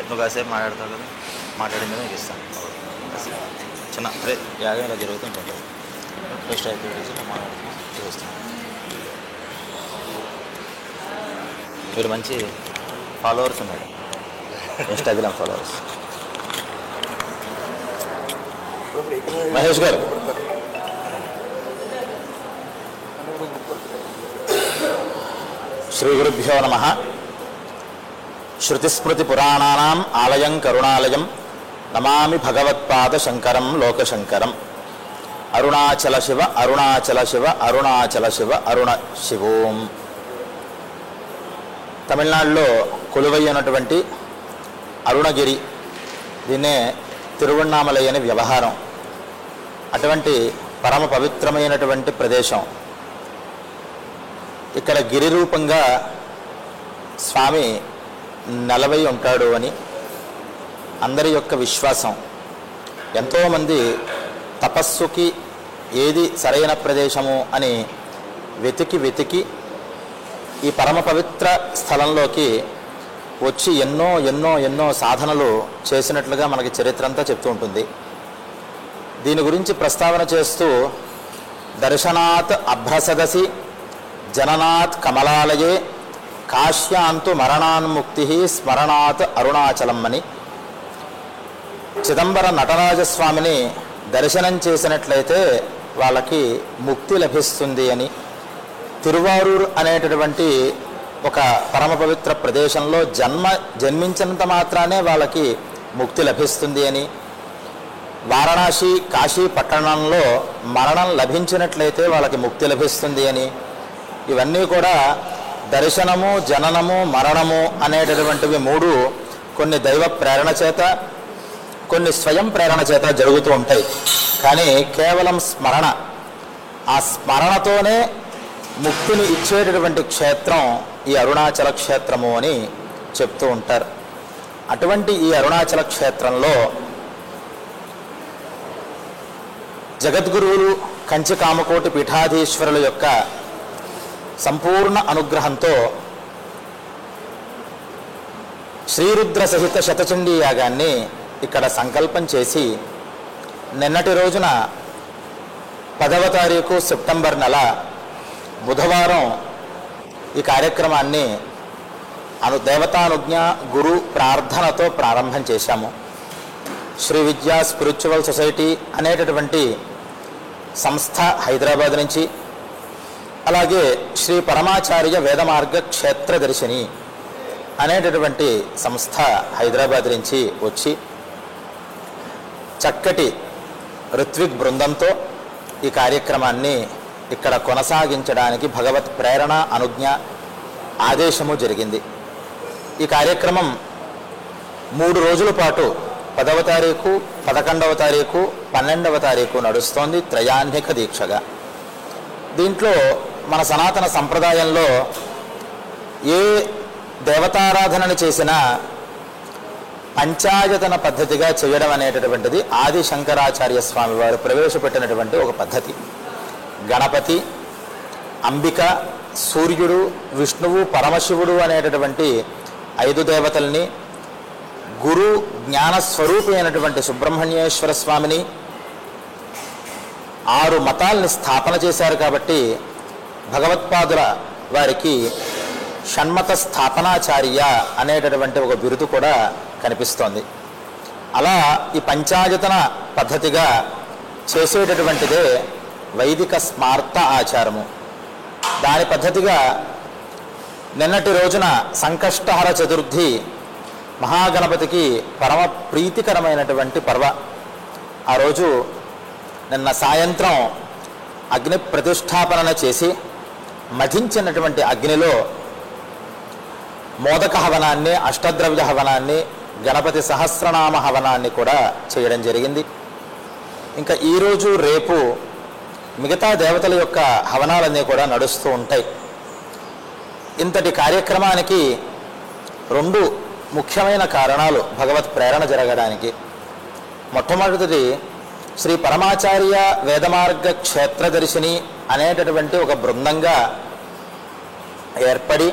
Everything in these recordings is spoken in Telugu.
నువ్వు కాసేపు మాట్లాడతావు కదా, మాట్లాడిన మీద నీకు ఇస్తాను. చిన్న అదే యాగం ఇలా జరుగుతుంటుంది. ఫస్ట్ యాక్టివిటీస్ మాట్లాడుతూ చూస్తాను. మీరు మంచి ఫాలోవర్స్ ఉన్నాడు, ఇన్స్టాగ్రామ్ ఫాలోవర్స్. మహేష్ గారు, శ్రీ గురుభ్యో నమః. శృతిస్మృతి పురాణానాం ఆలయం కరుణాలయం నమామి భగవత్పాద శంకరం లోకశంకరం. అరుణాచల శివ అరుణాచల శివ అరుణాచల శివ అరుణ శివోం. తమిళనాడులో కొలువై ఉన్నటువంటి అరుణగిరి, దీన్నే తిరువణ్ణామలై అని వ్యవహారం. అటువంటి పరమ పవిత్రమైనటువంటి ప్రదేశం. ఇక్కడ గిరి రూపంగా స్వామి నెలవై ఉంటాడు అని అందరి యొక్క విశ్వాసం. ఎంతోమంది తపస్సుకి ఏది సరైన ప్రదేశము అని వెతికి వెతికి ఈ పరమ పవిత్ర స్థలంలోకి వచ్చి ఎన్నో ఎన్నో ఎన్నో సాధనలు చేసినట్లుగా మనకి చరిత్ర అంతా చెప్తూ ఉంటుంది. దీని గురించి ప్రస్తావన చేస్తూ దర్శనాత్ అభ్రసదసి జననాత్ కమలాలయే కాశ్యాంతు మరణాన్ముక్తి స్మరణాత్ అరుణాచలం అని, చిదంబర నటరాజస్వామిని దర్శనం చేసినట్లయితే వాళ్ళకి ముక్తి లభిస్తుంది అని, తిరువారూర్ అనేటటువంటి ఒక పరమ పవిత్ర ప్రదేశంలో జన్మించినంత మాత్రానే వాళ్ళకి ముక్తి లభిస్తుంది అని, వారణాసి కాశీ పట్టణంలో మరణం లభించినట్లయితే వాళ్ళకి ముక్తి లభిస్తుంది అని, ఇవన్నీ కూడా దర్శనము, జననము, మరణము అనేటటువంటివి మూడు కొన్ని దైవ ప్రేరణ చేత, కొన్ని స్వయం ప్రేరణ చేత జరుగుతూ ఉంటాయి. కానీ కేవలం స్మరణ, ఆ స్మరణతోనే ముక్తిని ఇచ్చేటటువంటి క్షేత్రం ఈ అరుణాచల క్షేత్రము అని చెప్తూ ఉంటారు. అటువంటి ఈ అరుణాచల క్షేత్రంలో జగద్గురువులు కంచి కామకోటి పీఠాధీశ్వరుల యొక్క సంపూర్ణ అనుగ్రహంతో శ్రీరుద్ర సహిత శతచండీ యాగాన్ని ఇక్కడ సంకల్పం చేసి నిన్నటి రోజున 10వ తారీఖు సెప్టెంబర్ నెల బుధవారం ఈ కార్యక్రమాన్ని దేవతానుజ్ఞ గురు ప్రార్థనతో ప్రారంభం చేశాము. శ్రీ విద్యా స్పిరిచువల్ సొసైటీ అనేటటువంటి సంస్థ హైదరాబాద్ నుంచి, అలాగే శ్రీ పరమాచార్య వేదమార్గ క్షేత్రదర్శిని అనేటటువంటి సంస్థ హైదరాబాద్ నుంచి వచ్చి చక్కటి ఋత్విక్ బృందంతో ఈ కార్యక్రమాన్ని ఇక్కడ కొనసాగించడానికి భగవత్ ప్రేరణ, అనుజ్ఞ, ఆదేశము జరిగింది. ఈ కార్యక్రమం 3 రోజుల పాటు 10వ తారీఖు, 11వ తారీఖు, 12వ తారీఖు నడుస్తోంది త్రయాహ్నిక దీక్షగా. దీంట్లో మన సనాతన సంప్రదాయంలో ఏ దేవతారాధనని చేసినా పంచాయతన పద్ధతిగా చేయడం అనేటటువంటిది ఆది శంకరాచార్య స్వామి వారు ప్రవేశపెట్టినటువంటి ఒక పద్ధతి. గణపతి, అంబిక, సూర్యుడు, విష్ణువు, పరమశివుడు అనేటటువంటి 5 దేవతల్ని, గురు జ్ఞానస్వరూపి అయినటువంటి సుబ్రహ్మణ్యేశ్వర స్వామిని, 6 మతాల్ని స్థాపన చేశారు. కాబట్టి భగవత్పాదుల వారికి షణ్మత స్థాపనాచార్య అనేటటువంటి ఒక బిరుదు కూడా కనిపిస్తోంది. అలా ఈ పంచాయతన పద్ధతిగా చేసేటటువంటిదే వైదిక స్మార్త ఆచారము. దాని పద్ధతిగా నిన్నటి రోజున సంకష్టహర చతుర్థి మహాగణపతికి పరమ ప్రీతికరమైనటువంటి పర్వ. ఆ రోజు నిన్న సాయంత్రం అగ్ని ప్రతిష్టాపన చేసి మధించినటువంటి అగ్నిలో మోదక హవనాన్ని, అష్టద్రవ్య హవనాన్ని, గణపతి సహస్రనామ హవనాన్ని కూడా చేయడం జరిగింది. ఇంకా ఈరోజు రేపు మిగతా దేవతల యొక్క హవనాలన్నీ కూడా నడుస్తూ ఉంటాయి. ఇంతటి కార్యక్రమానికి 2 ముఖ్యమైన కారణాలు భగవత్ ప్రేరణ జరగడానికి. మొట్టమొదటిది శ్రీ పరమాచార్య వేదమార్గ క్షేత్రదర్శిని అనేటటువంటి ఒక బృందంగా ఏర్పడి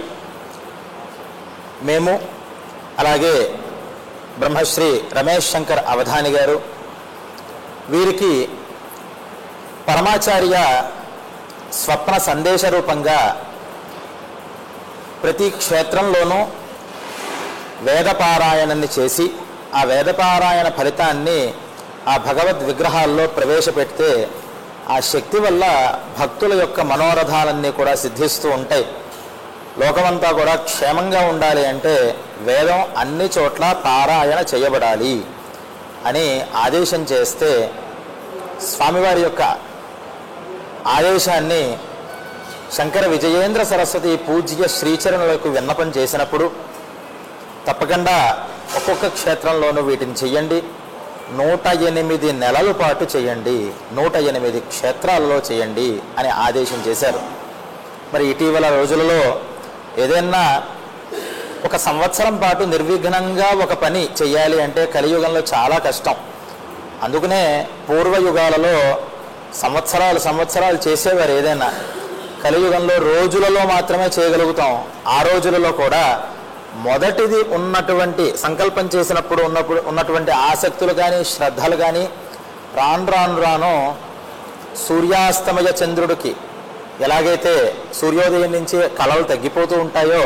మేము, అలాగే బ్రహ్మశ్రీ రమేష్ శంకర్ అవధాని గారు. వీరికి పరమాచార్య స్వప్న సందేశ రూపంగా ప్రతి క్షేత్రంలోనూ వేదపారాయణాన్ని చేసి ఆ వేదపారాయణ ఫలితాన్ని ఆ భగవద్ విగ్రహాల్లో ప్రవేశపెడితే ఆ శక్తి వల్ల భక్తుల యొక్క మనోరథాలన్నీ కూడా సిద్ధిస్తూ ఉంటాయి. లోకమంతా కూడా క్షేమంగా ఉండాలి అంటే వేదం అన్ని చోట్ల పారాయణ చేయబడాలి అని ఆదేశం చేస్తే స్వామివారి యొక్క ఆదేశాన్ని శంకర విజయేంద్ర సరస్వతి పూజ్య శ్రీచరణులకు విన్నపం చేసినప్పుడు తప్పకుండా ఒక్కొక్క క్షేత్రంలోనూ వీటిని చెయ్యండి, 108 నెలల పాటు చేయండి, 108 క్షేత్రాలలో చేయండి అని ఆదేశం చేశారు. మరి ఇటీవల రోజులలో ఏదైనా ఒక సంవత్సరం పాటు నిర్విఘ్నంగా ఒక పని చెయ్యాలి అంటే కలియుగంలో చాలా కష్టం. అందుకనే పూర్వయుగాలలో సంవత్సరాలు చేసేవారు. ఏదైనా కలియుగంలో రోజులలో మాత్రమే చేయగలుగుతాం. ఆ రోజులలో కూడా మొదటిది ఉన్నటువంటి సంకల్పం చేసినప్పుడు ఉన్నటువంటి ఆసక్తులు కానీ శ్రద్ధలు కానీ రాను సూర్యాస్తమయ చంద్రుడికి ఎలాగైతే సూర్యోదయం నుంచి కళలు తగ్గిపోతూ ఉంటాయో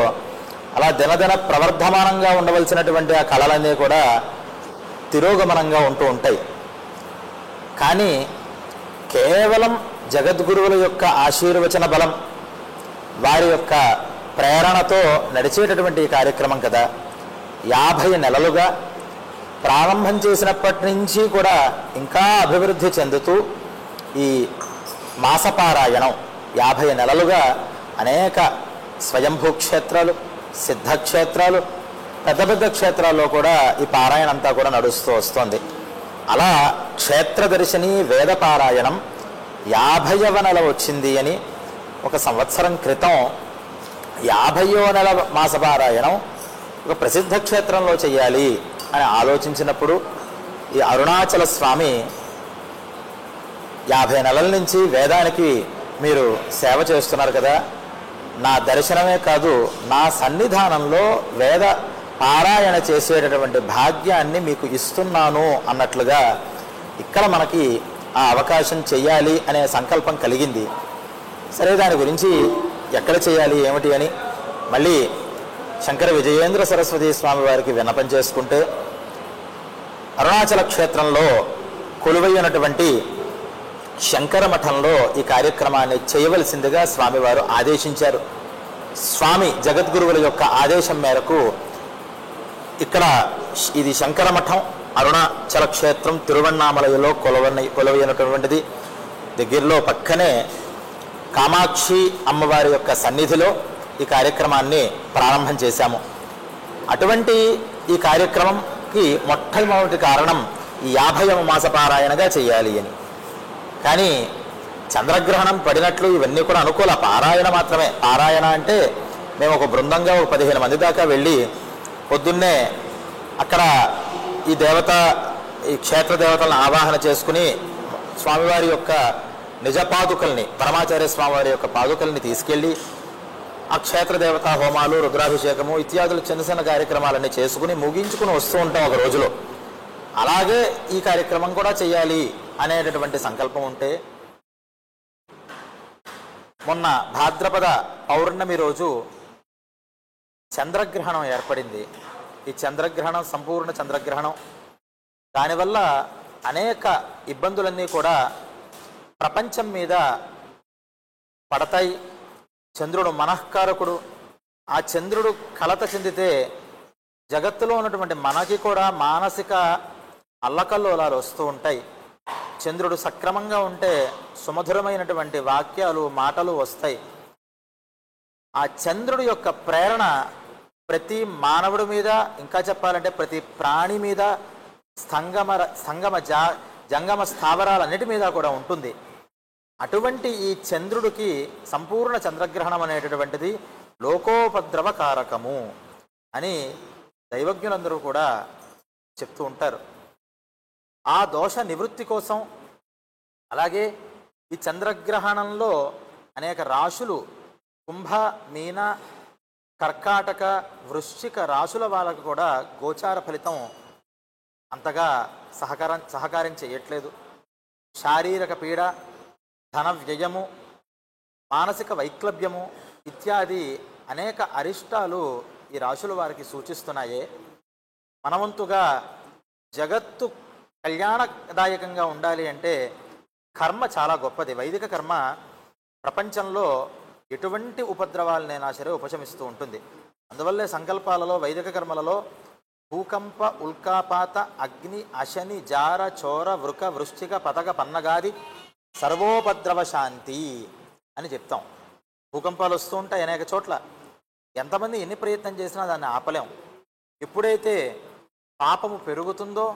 అలా దినదిన ప్రవర్ధమానంగా ఉండవలసినటువంటి ఆ కళలన్నీ కూడా తిరోగమనంగా ఉంటూ ఉంటాయి. కానీ కేవలం జగద్గురువుల యొక్క ఆశీర్వచన బలం, వారి యొక్క ప్రేరణతో నడిచేటటువంటి ఈ కార్యక్రమం కదా. 50 నెలలుగా ప్రారంభం చేసినప్పటి నుంచి కూడా ఇంకా అభివృద్ధి చెందుతూ ఈ మాసపారాయణం 50 నెలలుగా అనేక స్వయంభూ క్షేత్రాలు, సిద్ధక్షేత్రాలు, పెద్ద పెద్ద క్షేత్రాల్లో కూడా ఈ పారాయణ అంతా కూడా నడుస్తూ వస్తుంది. అలా క్షేత్ర దర్శిని వేద పారాయణం 50వ నెల వచ్చింది అని ఒక సంవత్సరం క్రితం 50వ నెల మాసపారాయణం ఒక ప్రసిద్ధ క్షేత్రంలో చేయాలి అని ఆలోచించినప్పుడు ఈ అరుణాచల స్వామి 50 నెలల నుంచి వేదానికి మీరు సేవ చేస్తున్నారు కదా, నా దర్శనమే కాదు నా సన్నిధానంలో వేద పారాయణ చేసేటటువంటి భాగ్యాన్ని మీకు ఇస్తున్నాను అన్నట్లుగా ఇక్కడ మనకి ఆ అవకాశం చెయ్యాలి అనే సంకల్పం కలిగింది. సరే, దాని గురించి ఎక్కడ చేయాలి ఏమిటి అని మళ్ళీ శంకర విజయేంద్ర సరస్వతి స్వామి వారికి విన్నపం చేసుకుంటే అరుణాచల క్షేత్రంలో కొలువైనటువంటి శంకర మఠంలో ఈ కార్యక్రమాన్ని చేయవలసిందిగా స్వామివారు ఆదేశించారు. స్వామి జగద్గురువుల యొక్క ఆదేశం మేరకు ఇక్కడ ఇది శంకర మఠం అరుణాచల క్షేత్రం తిరువణ్ణామలయలో కొలువైనటువంటిది. దగ్గరలో పక్కనే కామాక్షి అమ్మవారి యొక్క సన్నిధిలో ఈ కార్యక్రమాన్ని ప్రారంభం చేశాము. అటువంటి ఈ కార్యక్రమంకి మొట్టమొదటి కారణం ఈ 50వ మాసపారాయణగా చేయాలి అని. కానీ చంద్రగ్రహణం పడినట్లు ఇవన్నీ కూడా అనుకూల పారాయణ మాత్రమే. పారాయణ అంటే మేము ఒక బృందంగా 15 మంది దాకా వెళ్ళి పొద్దున్నే అక్కడ ఈ క్షేత్ర దేవతలను ఆవాహన చేసుకుని స్వామివారి యొక్క నిజ పాదుకల్ని, పరమాచార్య స్వామివారి యొక్క పాదుకల్ని తీసుకెళ్ళి ఆ క్షేత్ర దేవతా హోమాలు, రుద్రాభిషేకము ఇత్యాదులు చిన్న చిన్న కార్యక్రమాలన్నీ చేసుకుని ముగించుకుని వస్తూ ఉంటాం ఒక రోజులో. అలాగే ఈ కార్యక్రమం కూడా చేయాలి అనేటటువంటి సంకల్పం ఉంటే మొన్న భాద్రపద పౌర్ణమి రోజు చంద్రగ్రహణం ఏర్పడింది. ఈ చంద్రగ్రహణం సంపూర్ణ చంద్రగ్రహణం. దానివల్ల అనేక ఇబ్బందులన్నీ కూడా ప్రపంచం మీద పడతాయి. చంద్రుడు మనఃకారకుడు. ఆ చంద్రుడు కలత చెందితే జగత్తులో ఉన్నటువంటి మనకి కూడా మానసిక అల్లకల్లోలాలు వస్తూ ఉంటాయి. చంద్రుడు సక్రమంగా ఉంటే సుమధురమైనటువంటి వాక్యాలు, మాటలు వస్తాయి. ఆ చంద్రుడి యొక్క ప్రేరణ ప్రతి మానవుడి మీద, ఇంకా చెప్పాలంటే ప్రతి ప్రాణి మీద, జంగమ స్థావరాలన్నిటి మీద కూడా ఉంటుంది. అటువంటి ఈ చంద్రుడికి సంపూర్ణ చంద్రగ్రహణం అనేటటువంటిది లోకోపద్రవ కారకము అని దైవజ్ఞులందరూ కూడా చెప్తూ ఉంటారు. ఆ దోష నివృత్తి కోసం, అలాగే ఈ చంద్రగ్రహణంలో అనేక రాశులు, కుంభ, మీన, కర్కాటక, వృశ్చిక రాశుల వాళ్ళకు కూడా గోచార ఫలితం అంతగా సహకారం చేయట్లేదు. శారీరక పీడ, ధన వ్యయము, మానసిక వైక్లభ్యము ఇత్యాది అనేక అరిష్టాలు ఈ రాశుల వారికి సూచిస్తున్నాయే. మనవంతుగా జగత్తు కళ్యాణదాయకంగా ఉండాలి అంటే కర్మ చాలా గొప్పది. వైదిక కర్మ ప్రపంచంలో ఎటువంటి ఉపద్రవాలనైనా సరే ఉపశమిస్తూ ఉంటుంది. అందువల్లే సంకల్పాలలో, వైదిక కర్మలలో భూకంప, ఉల్కాపాత, అగ్ని, అశని, జార, చోర, వృక, వృశ్చిక, పతక, పన్నగాది సర్వోపద్రవ శాంతి అని చెప్తాం. భూకంపాలు వస్తూ ఉంటాయి అనేక చోట్ల. ఎంతమంది ఎన్ని ప్రయత్నం చేసినా దాన్ని ఆపలేం. ఎప్పుడైతే పాపము పెరుగుతుందో,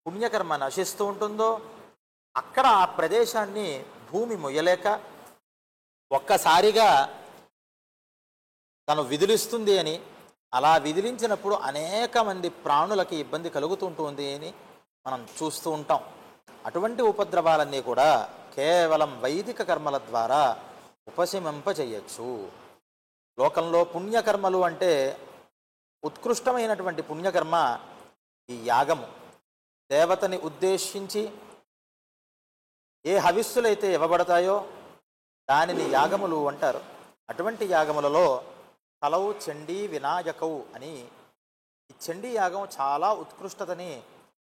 పుణ్యకర్మ నశిస్తూ ఉంటుందో, అక్కడ ఆ ప్రదేశాన్ని భూమి మొయ్యలేక ఒక్కసారిగా తను విదిలిస్తుంది అని, అలా విదిలించినప్పుడు అనేక మంది ప్రాణులకి ఇబ్బంది కలుగుతుంటుంది అని మనం చూస్తూ ఉంటాం. అటువంటి ఉపద్రవాలన్నీ కూడా కేవలం వైదిక కర్మల ద్వారా ఉపశమింపచేయచ్చు. లోకంలో పుణ్యకర్మలు అంటే ఉత్కృష్టమైనటువంటి పుణ్యకర్మ ఈ యాగము. దేవతని ఉద్దేశించి ఏ హవిస్సులైతే ఇవ్వబడతాయో దానిని యాగములు అంటారు. అటువంటి యాగములలో కలవు చండీ వినాయకవు అని ఈ చండీ యాగం చాలా ఉత్కృష్టతని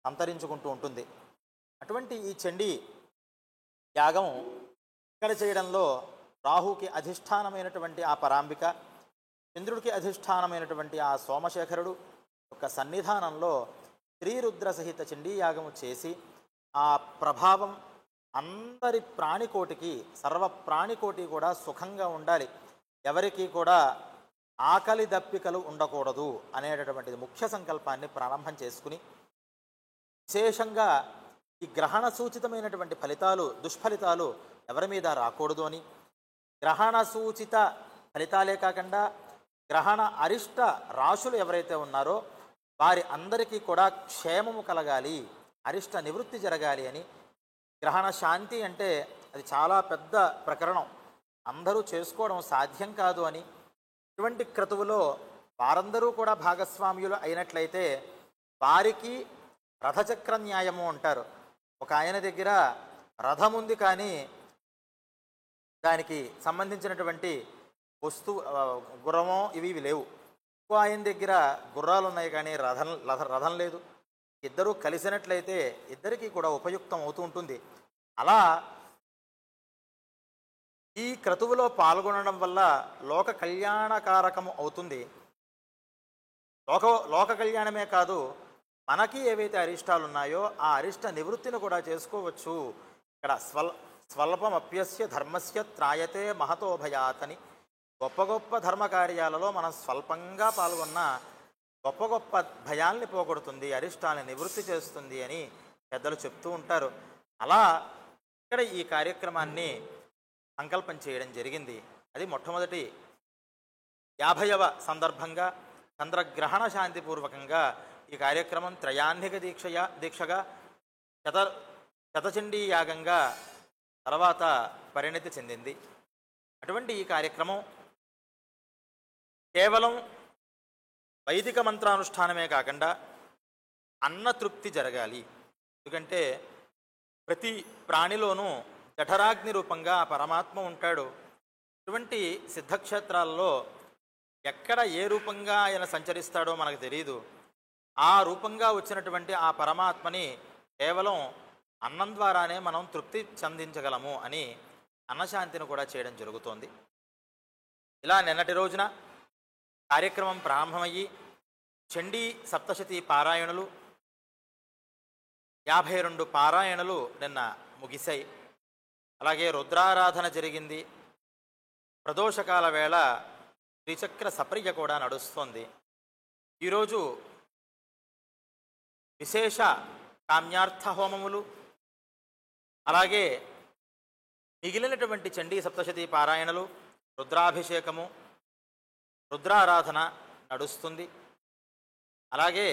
సంతరించుకుంటూ ఉంటుంది. అటువంటి ఈ చండీ యాగం ఇక్కడ చేయడంలో రాహుకి అధిష్టానమైనటువంటి ఆ పరాంబిక, చంద్రుడికి అధిష్టానమైనటువంటి ఆ సోమశేఖరుడు యొక్క సన్నిధానంలో శ్రీరుద్ర సహిత చండీ యాగము చేసి ఆ ప్రభావం అందరి ప్రాణికోటికి, సర్వ ప్రాణికోటి కూడా సుఖంగా ఉండాలి, ఎవరికి కూడా ఆకలి దప్పికలు ఉండకూడదు అనేటటువంటిది ముఖ్య సంకల్పాన్ని ప్రారంభం చేసుకుని, విశేషంగా ఈ గ్రహణ సూచితమైనటువంటి ఫలితాలు, దుష్ఫలితాలు ఎవరి మీద రాకూడదు అని, గ్రహణ సూచిత ఫలితాలే కాకుండా గ్రహణ అరిష్ట రాశులు ఎవరైతే ఉన్నారో వారి అందరికీ కూడా క్షేమము కలగాలి, అరిష్ట నివృత్తి జరగాలి అని. గ్రహణ శాంతి అంటే అది చాలా పెద్ద ప్రకరణం, అందరూ చేసుకోవడం సాధ్యం కాదు అని. ఇటువంటి క్రతువులో వారందరూ కూడా భాగస్వామ్యులు అయినట్లయితే వారికి రథచక్ర న్యాయము అంటారు. ఒక ఆయన దగ్గర రథం ఉంది కానీ దానికి సంబంధించినటువంటి గుర్రమో ఇవి లేవు. ఇంకో ఆయన దగ్గర గుర్రాలు ఉన్నాయి కానీ రథం లేదు. ఇద్దరూ కలిసినట్లయితే ఇద్దరికీ కూడా ఉపయుక్తం అవుతూ ఉంటుంది. అలా ఈ క్రతువులో పాల్గొనడం వల్ల లోక కళ్యాణకారకము అవుతుంది. లోక కళ్యాణమే కాదు, మనకి ఏవైతే అరిష్టాలు ఉన్నాయో ఆ అరిష్ట నివృత్తిని కూడా చేసుకోవచ్చు. ఇక్కడ స్వల్పమప్యస్య ధర్మస్య త్రాయతే మహతో భయాతని. గొప్ప గొప్ప ధర్మకార్యాలలో మనం స్వల్పంగా పాల్గొన్న గొప్ప గొప్ప భయాల్ని పోగొడుతుంది, అరిష్టాన్ని నివృత్తి చేస్తుంది అని పెద్దలు చెప్తూ ఉంటారు. అలా ఇక్కడ ఈ కార్యక్రమాన్ని సంకల్పం చేయడం జరిగింది. అది మొట్టమొదటి 50వ సందర్భంగా చంద్రగ్రహణ శాంతిపూర్వకంగా ఈ కార్యక్రమం త్రయాహ్నిక దీక్షగా శతచండీ యాగంగా తర్వాత పరిణతి చెందింది. అటువంటి ఈ కార్యక్రమం కేవలం వైదిక మంత్రానుష్ఠానమే కాకుండా అన్నతృప్తి జరగాలి. ఎందుకంటే ప్రతి ప్రాణిలోనూ జఠరాగ్ని రూపంగా ఆ పరమాత్మ ఉంటాడు. ఇటువంటి సిద్ధక్షేత్రాల్లో ఎక్కడ ఏ రూపంగా ఆయన సంచరిస్తాడో మనకు తెలియదు. ఆ రూపంగా వచ్చినటువంటి ఆ పరమాత్మని కేవలం అన్నం ద్వారానే మనం తృప్తి చెందించగలము అని అన్నశాంతిని కూడా చేయడం జరుగుతోంది. ఇలా నిన్నటి రోజున కార్యక్రమం ప్రారంభమయ్యి చండీ సప్తశతి పారాయణులు 52 పారాయణలు నిన్న ముగిశాయి. అలాగే రుద్రారాధన జరిగింది. ప్రదోషకాల వేళ త్రిచక్ర సప్రియ కూడా నడుస్తోంది. ఈరోజు విశేష కామ్యార్థ హోమములు, అలాగే మిగిలినటువంటి చండీ సప్తశతి పారాయణలు, రుద్రాభిషేకము, రుద్రారాధన నడుస్తుంది. అలాగే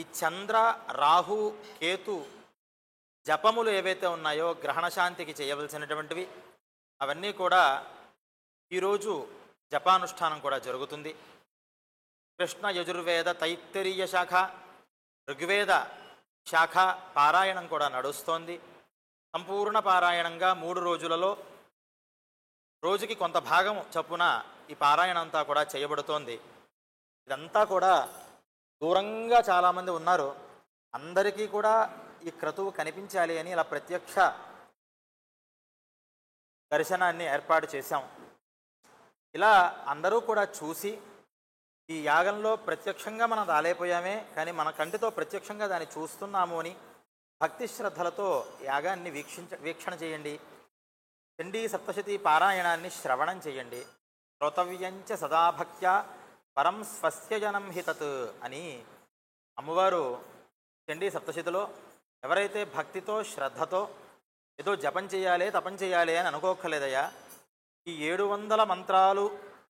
ఈ చంద్ర, రాహు, కేతు జపములు ఏవైతే ఉన్నాయో గ్రహణశాంతికి చేయవలసినటువంటివి అవన్నీ కూడా ఈరోజు జపానుష్ఠానం కూడా జరుగుతుంది. కృష్ణ యజుర్వేద తైత్తరీయ శాఖ, ఋగ్వేద శాఖ పారాయణం కూడా నడుస్తోంది. సంపూర్ణ పారాయణంగా 3 రోజులలో రోజుకి కొంత భాగం చొప్పున ఈ పారాయణం అంతా కూడా చేయబడుతోంది. ఇదంతా కూడా దూరంగా చాలామంది ఉన్నారు. అందరికీ కూడా ఈ క్రతువు కనిపించాలి అని ఇలా ప్రత్యక్ష దర్శనాన్ని ఏర్పాటు చేశాం. ఇలా అందరూ కూడా చూసి ఈ యాగంలో ప్రత్యక్షంగా మనం రాలేపోయామే, కానీ మన కంటితో ప్రత్యక్షంగా దాన్ని చూస్తున్నాము అని భక్తి శ్రద్ధలతో యాగాన్ని వీక్షణ చేయండి. చండీ సప్తశతి పారాయణాన్ని శ్రవణం చేయండి. శ్రోతవ్యంచ సదాభక్త్యా పరం స్వస్యజనం హితత్ అని అమ్మవారు చండీ సప్తశతిలో ఎవరైతే భక్తితో శ్రద్ధతో ఏదో జపం చేయాలి తపం చేయాలి అని అనుకోక్కర్లేదయ్యా, ఈ 700 మంత్రాలు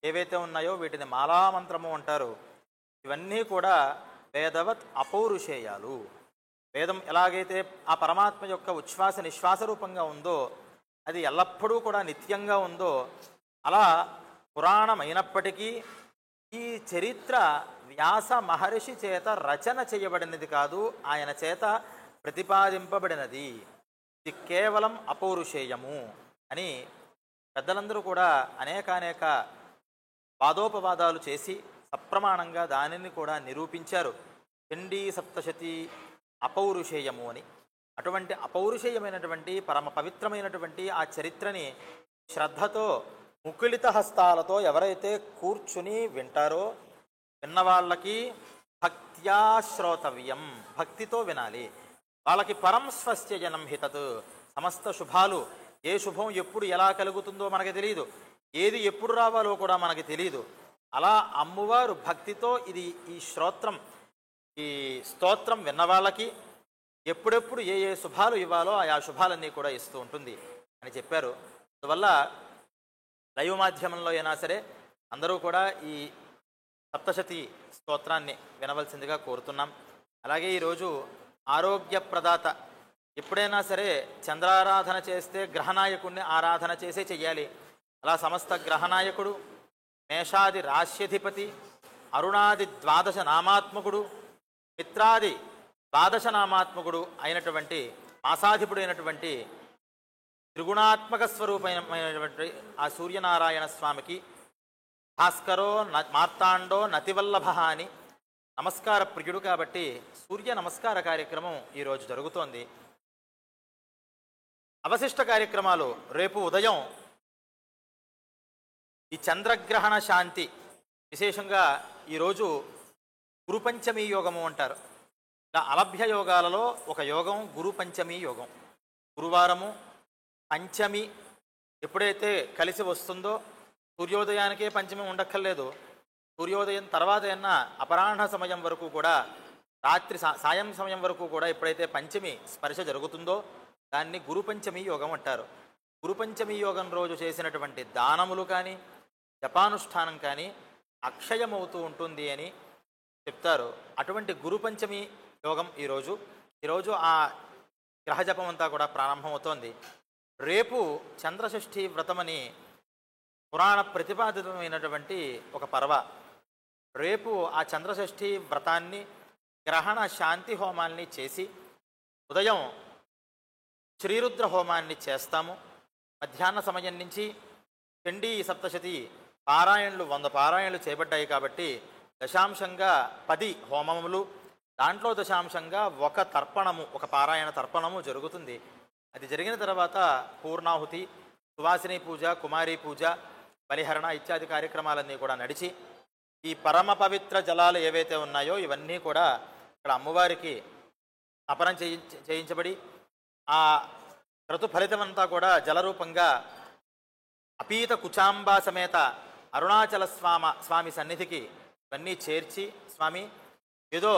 ఏవైతే ఉన్నాయో వీటిని మాలామంత్రము అంటారు. ఇవన్నీ కూడా వేదవత్ అపౌరుషేయాలు. వేదం ఎలాగైతే ఆ పరమాత్మ యొక్క ఉచ్ఛ్వాస నిశ్వాస రూపంగా ఉందో, అది ఎల్లప్పుడూ కూడా నిత్యంగా ఉందో, అలా పురాణమైనప్పటికీ ఈ చరిత్ర వ్యాస మహర్షి చేత రచన చేయబడినది కాదు, ఆయన చేత ప్రతిపాదింపబడినది. ఇది కేవలం అపౌరుషేయము అని పెద్దలందరూ కూడా అనేక వాదోపవాదాలు చేసి సప్రమాణంగా దానిని కూడా నిరూపించారు. చండీ సప్తశతి అపౌరుషేయము అని. అటువంటి అపౌరుషేయమైనటువంటి పరమ పవిత్రమైనటువంటి ఆ చరిత్రని శ్రద్ధతో ముకులిత హస్తాలతో ఎవరైతే కూర్చుని వింటారో, విన్నవాళ్ళకి భక్త్యా శ్రోతవ్యం, భక్తితో వినాలి. వాళ్ళకి పరం స్వస్య జనం హితత్, సమస్త శుభాలు, ఏ శుభం ఎప్పుడు ఎలా కలుగుతుందో మనకి తెలియదు, ఏది ఎప్పుడు రావాలో కూడా మనకి తెలియదు. అలా అమ్మవారు భక్తితో ఈ స్తోత్రం విన్నవాళ్ళకి ఎప్పుడెప్పుడు ఏ ఏ శుభాలు ఇవ్వాలో ఆయా శుభాలన్నీ కూడా ఇస్తూ ఉంటుంది అని చెప్పారు. అందువల్ల లైవ్ మాధ్యమంలో అయినా సరే అందరూ కూడా ఈ సప్తశతి స్తోత్రాన్ని వినవలసిందిగా కోరుతున్నాం. అలాగే ఈరోజు ఆరోగ్యప్రదాత, ఎప్పుడైనా సరే చంద్రారాధన చేస్తే గ్రహనాయకుడిని ఆరాధన చేసే చెయ్యాలి. అలా సమస్త గ్రహనాయకుడు, మేషాది రాశ్యధిపతి, అరుణాది 12 నామాత్మకుడు, మిత్రాది 12 నామాత్మకుడు అయినటువంటి మాసాధిపుడు అయినటువంటి త్రిగుణాత్మక స్వరూపమైనటువంటి ఆ సూర్యనారాయణ స్వామికి భాస్కరో మార్తాండో నతివల్లభ అని నమస్కార ప్రియుడు కాబట్టి సూర్య నమస్కార కార్యక్రమం ఈరోజు జరుగుతోంది. అవశిష్ట కార్యక్రమాలు రేపు ఉదయం ఈ చంద్రగ్రహణ శాంతి, విశేషంగా ఈరోజు గురుపంచమీ యోగము అంటారు. ఇలా అలభ్య యోగాలలో ఒక యోగం గురుపంచమీ యోగం. గురువారము పంచమి ఎప్పుడైతే కలిసి వస్తుందో, సూర్యోదయానికే పంచమి ఉండక్కర్లేదు, సూర్యోదయం తర్వాత అయినా అపరాహ్న సమయం వరకు కూడా, రాత్రి సాయం సమయం వరకు కూడా ఎప్పుడైతే పంచమి స్పర్శ జరుగుతుందో దాన్ని గురుపంచమీ యోగం అంటారు. గురుపంచమీ యోగం రోజు చేసినటువంటి దానములు కానీ జపానుష్ఠానం కానీ అక్షయమవుతూ ఉంటుంది అని చెప్తారు. అటువంటి గురుపంచమి యోగం ఈరోజు ఆ గ్రహజపం అంతా కూడా ప్రారంభమవుతోంది. రేపు చంద్రషష్ఠి వ్రతమని పురాణ ప్రతిపాదితమైనటువంటి ఒక పర్వ. రేపు ఆ చంద్రషష్ఠి వ్రతాన్ని, గ్రహణ శాంతి హోమాల్ని చేసి ఉదయం శ్రీరుద్ర హోమాన్ని చేస్తాము. మధ్యాహ్న సమయం నుంచి చండీ సప్తశతి పారాయణలు 100 పారాయణలు చేపట్టాయి కాబట్టి దశాంశంగా 10 హోమములు, దాంట్లో దశాంశంగా ఒక పారాయణ తర్పణము జరుగుతుంది. అది జరిగిన తర్వాత పూర్ణాహుతి, సువాసిని పూజ, కుమారీ పూజ, బలిహరణ ఇత్యాది కార్యక్రమాలన్నీ కూడా నడిచి ఈ పరమ పవిత్ర జలాలు ఏవైతే ఉన్నాయో ఇవన్నీ కూడా ఇక్కడ అమ్మవారికి అపరం చేయించబడి ఆ క్రతు ఫలితమంతా కూడా జలరూపంగా అపీత కుచాంబా సమేత అరుణాచల స్వామి సన్నిధికి ఇవన్నీ చేర్చి, స్వామి ఏదో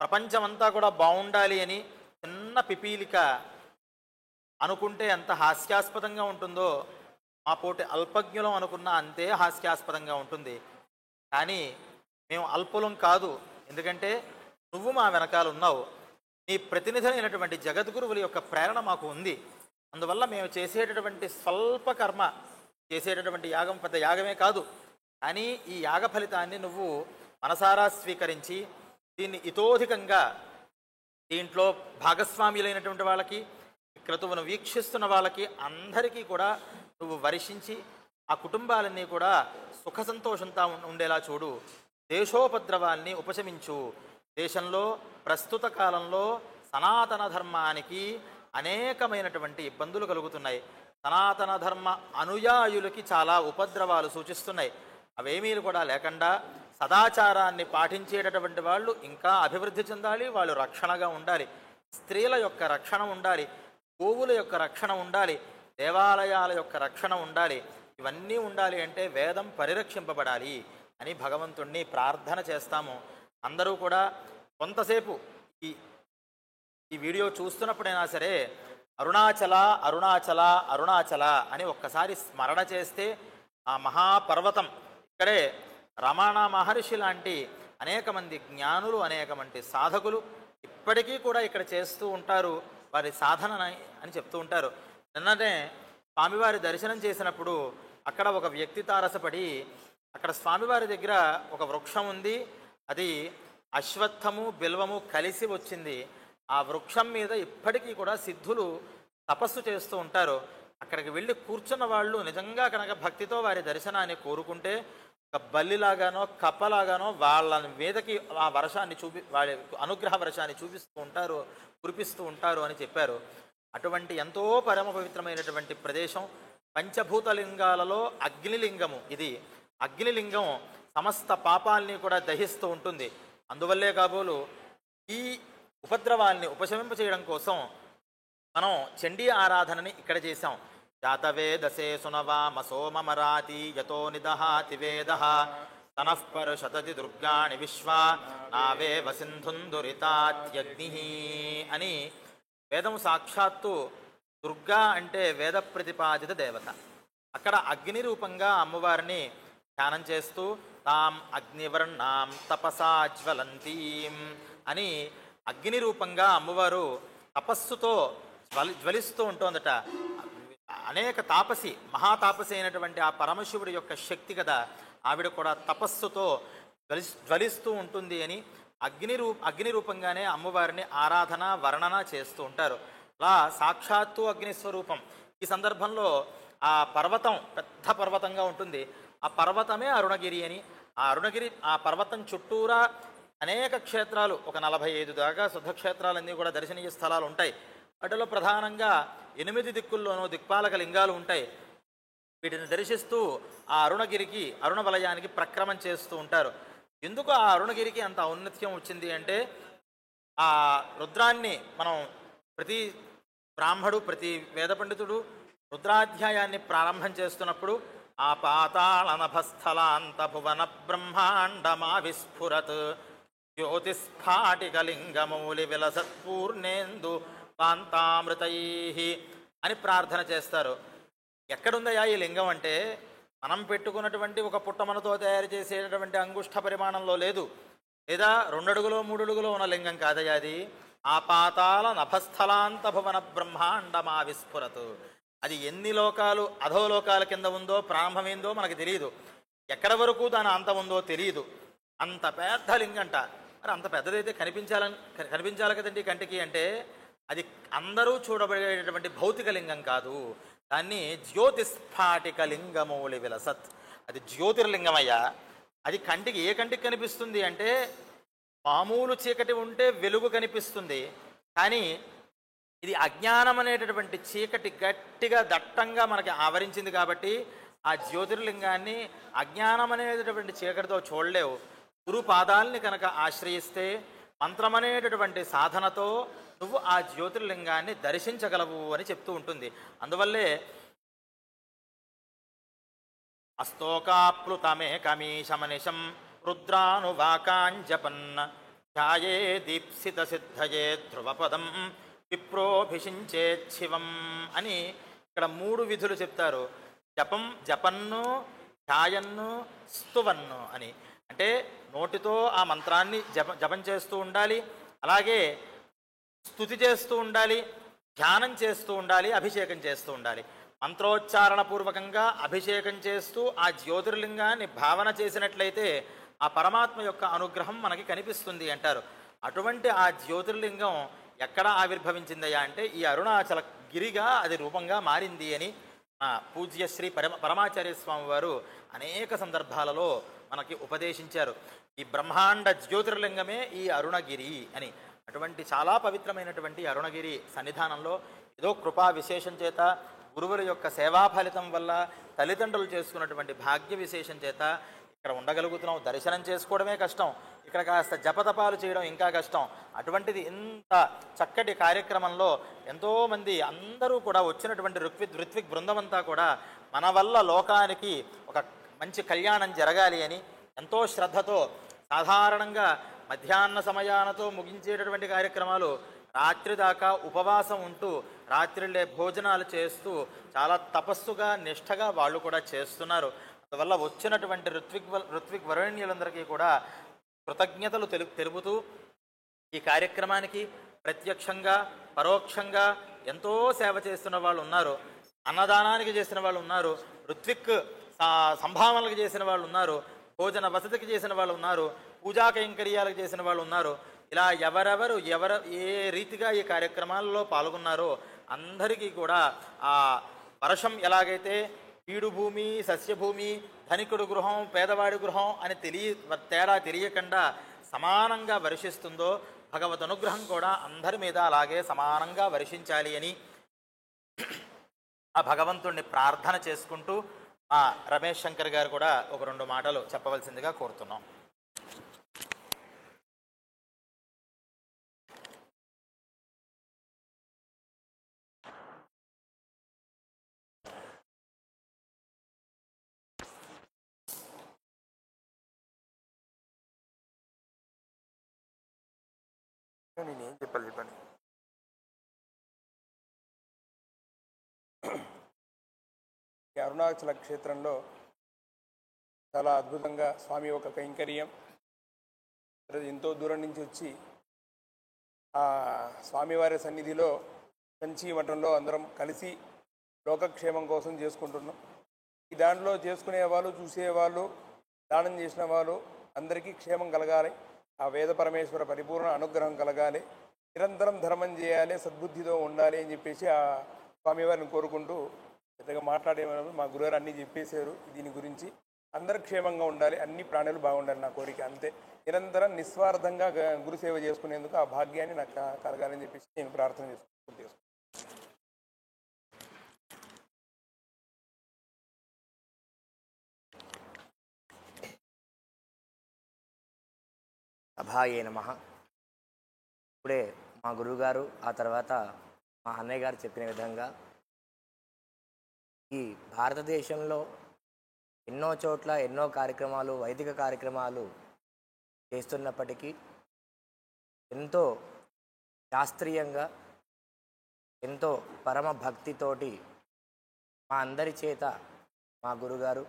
ప్రపంచమంతా కూడా బాగుండాలి అని చిన్న పిపీలిక అనుకుంటే ఎంత హాస్యాస్పదంగా ఉంటుందో, మా పోటీ అల్పజ్ఞులం అనుకున్నా అంతే హాస్యాస్పదంగా ఉంటుంది. కానీ మేము అల్పులం కాదు, ఎందుకంటే నువ్వు మా వెనకాల ఉన్నావు. నీ ప్రతినిధి అయినటువంటి జగద్గురువుల యొక్క ప్రేరణ మాకు ఉంది. అందువల్ల మేము చేసేటటువంటి స్వల్ప కర్మ, చేసేటటువంటి యాగం పెద్ద యాగమే కాదు, కానీ ఈ యాగ ఫలితాన్ని నువ్వు మనసారా స్వీకరించి దీన్ని ఇతోధికంగా దీంట్లో భాగస్వామ్యులైనటువంటి వాళ్ళకి, క్రతువును వీక్షిస్తున్న వాళ్ళకి అందరికీ కూడా నువ్వు వర్షించి ఆ కుటుంబాలన్నీ కూడా సుఖ సంతోషంతో ఉండేలా చూడు. దేశోపద్రవాల్ని ఉపశమించు. దేశంలో ప్రస్తుత కాలంలో సనాతన ధర్మానికి అనేకమైనటువంటి ఇబ్బందులు కలుగుతున్నాయి. సనాతన ధర్మ అనుయాయులకి చాలా ఉపద్రవాలు సూచిస్తున్నాయి. అవేమీ కూడా లేకుండా సదాచారాన్ని పాటించేటటువంటి వాళ్ళు ఇంకా అభివృద్ధి చెందాలి, వాళ్ళు రక్షణగా ఉండాలి. స్త్రీల యొక్క రక్షణ ఉండాలి, గోవుల యొక్క రక్షణ ఉండాలి, దేవాలయాల యొక్క రక్షణ ఉండాలి. ఇవన్నీ ఉండాలి అంటే వేదం పరిరక్షింపబడాలి అని భగవంతుణ్ణి ప్రార్థన చేస్తాము. అందరూ కూడా కొంతసేపు ఈ వీడియో చూస్తున్నప్పుడైనా సరే అరుణాచల అరుణాచల అరుణాచల అని ఒక్కసారి స్మరణ చేస్తే ఆ మహాపర్వతం ఇక్కడే రమణ మహర్షి లాంటి అనేక మంది జ్ఞానులు, అనేక మంది సాధకులు ఇప్పటికీ కూడా ఇక్కడ చేస్తూ ఉంటారు వారి సాధన అని చెప్తూ ఉంటారు. నిన్ననే స్వామివారి దర్శనం చేసినప్పుడు అక్కడ ఒక వ్యక్తి తారసపడి అక్కడ స్వామివారి దగ్గర ఒక వృక్షం ఉంది, అది అశ్వత్థము బిల్వము కలిసి వచ్చింది. ఆ వృక్షం మీద ఇప్పటికీ కూడా సిద్ధులు తపస్సు చేస్తూ ఉంటారు. అక్కడికి వెళ్ళి కూర్చున్న వాళ్ళు నిజంగా కనుక భక్తితో వారి దర్శనాన్ని కోరుకుంటే ఒక బల్లిలాగానో కప్పలాగానో వాళ్ళ మీదకి ఆ వర్షాన్ని వాళ్ళ అనుగ్రహ వర్షాన్ని చూపిస్తూ ఉంటారు, కురిపిస్తూ ఉంటారు అని చెప్పారు. అటువంటి ఎంతో పరమ పవిత్రమైనటువంటి ప్రదేశం. పంచభూతలింగాలలో అగ్నిలింగము ఇది. అగ్నిలింగం సమస్త పాపాల్ని కూడా దహిస్తూ ఉంటుంది. అందువల్లే కాబోలు ఈ ఉపద్రవాల్ని ఉపశమింపచేయడం కోసం మనం చండీ ఆరాధనని ఇక్కడ చేశాం. జాతవేదసే సునవామ సోమమరాతి యతో నిదహాతి వేద తనఃపరుషతతి దుర్గాణి విశ్వా నావే వసింధుందురితాత్యగ్ని అని వేదం సాక్షాత్తు దుర్గా అంటే వేద ప్రతిపాదిత దేవత. అక్కడ అగ్ని రూపంగా అమ్మవారిని ధ్యానం చేస్తూ తాం అగ్నివర్ణాం తపసా జ్వలంతీం అని అగ్ని రూపంగా అమ్మవారు తపస్సుతో జ్వలిస్తూ ఉంటోందట. అనేక తాపసి, మహాతాపసి అయినటువంటి ఆ పరమశివుడి యొక్క శక్తి కదా, ఆవిడ కూడా తపస్సుతో జ్వలిస్తూ ఉంటుంది అని అగ్ని రూపంగానే అమ్మవారిని ఆరాధన వర్ణన చేస్తూ ఉంటారు. అలా సాక్షాత్తు అగ్నిస్వరూపం. ఈ సందర్భంలో ఆ పర్వతం పెద్ద పర్వతంగా ఉంటుంది. ఆ పర్వతమే అరుణగిరి అని. ఆ పర్వతం చుట్టూరా అనేక క్షేత్రాలు, ఒక 45 దాకా శుద్ధక్షేత్రాలన్నీ కూడా దర్శనీయ స్థలాలు ఉంటాయి. వాటిలో ప్రధానంగా 8 దిక్కుల్లోనూ దిక్పాలక లింగాలు ఉంటాయి. వీటిని దర్శిస్తూ ఆ అరుణగిరికి, అరుణ వలయానికి ప్రక్రమం చేస్తూ ఉంటారు. ఎందుకు ఆ అరుణగిరికి అంత ఔన్నత్యం వచ్చింది అంటే ఆ రుద్రాన్ని మనం ప్రతి బ్రాహ్మడు, ప్రతి వేద పండితుడు రుద్రాధ్యాయాన్ని ప్రారంభం చేస్తున్నప్పుడు ఆ పాతాళనభస్థలాంత భువన బ్రహ్మాండమా విస్ఫురత్ జ్యోతిస్ఫాటికలింగమౌలి విలసత్పూర్ణేందు కాంతామృతై అని ప్రార్థన చేస్తారు. ఎక్కడుందయా ఈ లింగం అంటే మనం పెట్టుకున్నటువంటి ఒక పుట్టమనతో తయారు చేసేటటువంటి అంగుష్ట పరిమాణంలో లేదు, లేదా 2 అడుగులో 3 అడుగులో ఉన్న లింగం కాదయా అది. ఆ పాతాల నభస్థలాంత భువన బ్రహ్మాండమా విస్ఫురత్. అది ఎన్ని లోకాలు అధోలోకాల కింద ఉందో, ప్రారంభమైందో మనకు తెలియదు, ఎక్కడ వరకు దాని అంతం ఉందో తెలియదు. అంత పెద్ద లింగంట. మరి అంత పెద్దదైతే కనిపించాలి కదండి కంటికి. అంటే అది అందరూ చూడబడేటటువంటి భౌతిక లింగం కాదు, దాన్ని జ్యోతిస్ఫాటిక లింగమౌలి విలసత్. అది జ్యోతిర్లింగమయ్యా. అది కంటికి ఏ కంటికి కనిపిస్తుంది అంటే మామూలు చీకటి ఉంటే వెలుగు కనిపిస్తుంది, కానీ ఇది అజ్ఞానం అనేటటువంటి చీకటి గట్టిగా దట్టంగా మనకి ఆవరించింది కాబట్టి ఆ జ్యోతిర్లింగాన్ని అజ్ఞానం అనేటటువంటి చీకటితో చూడలేవు. గురు పాదాలని కనుక ఆశ్రయిస్తే మంత్రం అనేటటువంటి సాధనతో నువ్వు ఆ జ్యోతిర్లింగాన్ని దర్శించగలవు అని చెప్తూ ఉంటుంది. అందువల్లే అస్తోకాప్లుతమే కమీశమనిశం రుద్రానువాకాంజపన్ ధ్యాయే దీప్సిత సిద్ధయే ధ్రువపదం విప్రోభిషించేచ్చివం అని ఇక్కడ 3 విధులు చెప్తారు. జపన్ను, ధ్యాయన్ను, స్తువన్ను అని. అంటే నోటితో ఆ మంత్రాన్ని జపం చేస్తూ ఉండాలి, అలాగే స్తుతి చేస్తూ ఉండాలి, ధ్యానం చేస్తూ ఉండాలి, అభిషేకం చేస్తూ ఉండాలి. మంత్రోచ్చారణ పూర్వకంగా అభిషేకం చేస్తూ ఆ జ్యోతిర్లింగాన్ని భావన చేసినట్లయితే ఆ పరమాత్మ యొక్క అనుగ్రహం మనకి కనిపిస్తుంది అంటారు. అటువంటి ఆ జ్యోతిర్లింగం ఎక్కడ ఆవిర్భవించిందయ్యా అంటే ఈ అరుణాచల గిరిగా అది రూపంగా మారింది అని పూజ్య శ్రీ పరమాచార్య స్వామి వారు అనేక సందర్భాలలో మనకి ఉపదేశించారు. ఈ బ్రహ్మాండ జ్యోతిర్లింగమే ఈ అరుణగిరి అని. అటువంటి చాలా పవిత్రమైనటువంటి అరుణగిరి సన్నిధానంలో ఏదో కృపా విశేషం చేత, గురువుల యొక్క సేవా ఫలితం వల్ల, తల్లిదండ్రులు చేసుకున్నటువంటి భాగ్య విశేషం చేత ఇక్కడ ఉండగలుగుతున్నాం. దర్శనం చేసుకోవడమే కష్టం, ఇక్కడ కాస్త జపతపాలు చేయడం ఇంకా కష్టం. అటువంటిది ఇంత చక్కటి కార్యక్రమంలో ఎంతోమంది అందరూ కూడా వచ్చినటువంటి ఋత్విక్ బృందమంతా కూడా మన వల్ల లోకానికి ఒక మంచి కళ్యాణం జరగాలి అని ఎంతో శ్రద్ధతో, సాధారణంగా మధ్యాహ్న సమయానతో ముగించేటటువంటి కార్యక్రమాలు రాత్రి దాకా ఉపవాసం ఉంటూ రాత్రిళ్ళే భోజనాలు చేస్తూ చాలా తపస్సుగా నిష్ఠగా వాళ్ళు కూడా చేస్తున్నారు. అందువల్ల వచ్చినటువంటి ఋత్విక్ వరేణ్యులందరికీ కూడా కృతజ్ఞతలు తెలుపుతూ ఈ కార్యక్రమానికి ప్రత్యక్షంగా పరోక్షంగా ఎంతో సేవ చేస్తున్న వాళ్ళు ఉన్నారు. అన్నదానానికి చేసిన వాళ్ళు ఉన్నారు, ఋత్విక్ సంభావనలకు చేసిన వాళ్ళు ఉన్నారు, భోజన వసతికి చేసిన వాళ్ళు ఉన్నారు, పూజా కైంకర్యాలకు చేసిన వాళ్ళు ఉన్నారు. ఇలా ఎవరెవరు ఏ రీతిగా ఈ కార్యక్రమాల్లో పాల్గొన్నారో అందరికీ కూడా ఆ వర్షం ఎలాగైతే బీడు భూమి, సస్యభూమి, ధనికుడు గృహం, పేదవాడి గృహం అని తేడా తెలియకుండా సమానంగా వర్షిస్తుందో భగవద్ అనుగ్రహం కూడా అందరి మీద అలాగే సమానంగా వర్షించాలి అని ఆ భగవంతుణ్ణి ప్రార్థన చేసుకుంటూ రమేష్ శంకర్ గారు కూడా ఒక 2 మాటలు చెప్పవలసిందిగా కోరుతున్నాం. నేనేం చెప్పండి. ఈ అరుణాచల క్షేత్రంలో చాలా అద్భుతంగా స్వామి ఒక కైంకర్యం, ఎంతో దూరం నుంచి వచ్చి ఆ స్వామివారి సన్నిధిలో కంచి మఠంలో అందరం కలిసి లోకక్షేమం కోసం చేసుకుంటున్నాం. ఈ దాంట్లో చేసుకునే వాళ్ళు, చూసేవాళ్ళు, దానం చేసిన వాళ్ళు అందరికీ క్షేమం కలగాలి, ఆ వేద పరమేశ్వర పరిపూర్ణ అనుగ్రహం కలగాలి, నిరంతరం ధర్మం చేయాలి, సద్బుద్ధితో ఉండాలి అని చెప్పేసి ఆ స్వామివారిని కోరుకుంటూ పెద్దగా మాట్లాడేమన్నా మా గురుగారు అన్నీ చెప్పేశారు. దీని గురించి అందరు క్షేమంగా ఉండాలి, అన్ని ప్రాణులు బాగుండాలి నా కోరిక అంతే. నిరంతరం నిస్వార్థంగా గురుసేవ చేసుకునేందుకు ఆ భాగ్యాన్ని నాకు కలగాలని చెప్పేసి నేను ప్రార్థన చేసుకుంటాను. అభాయే నమః. ఇప్పుడే మా గురువుగారు, ఆ తర్వాత మా అన్నయ్య గారు చెప్పిన విధంగా ఈ భారతదేశంలో ఎన్నో చోట్ల ఎన్నో కార్యక్రమాలు, వైదిక కార్యక్రమాలు చేస్తున్నప్పటికీ ఎంతో శాస్త్రీయంగా, ఎంతో పరమ భక్తితోటి మా అందరి చేత మా గురుగారు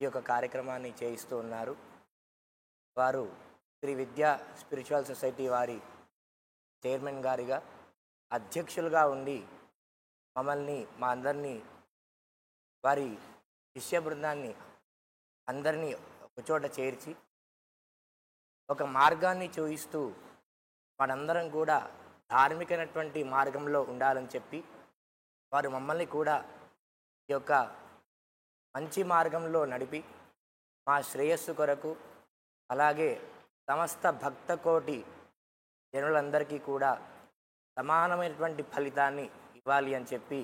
ఈ యొక్క కార్యక్రమాన్ని చేయిస్తూ ఉన్నారు. వారు శ్రీ విద్యా స్పిరిచువల్ సొసైటీ వారి చైర్మన్ గారిగా, అధ్యక్షులుగా ఉండి మమ్మల్ని, మా అందరినీ, వారి శిష్య బృందాన్ని అందరినీ ఒకచోట చేర్చి ఒక మార్గాన్ని చూపిస్తూ మనందరం కూడా ధార్మికమైనటువంటి మార్గంలో ఉండాలని చెప్పి వారు మమ్మల్ని కూడా ఈ యొక్క మంచి మార్గంలో నడిపి మా శ్రేయస్సు కొరకు, అలాగే సమస్త భక్తకోటి జనులందరికీ కూడా సమానమైనటువంటి ఫలితాన్ని ఇవ్వాలి అని చెప్పి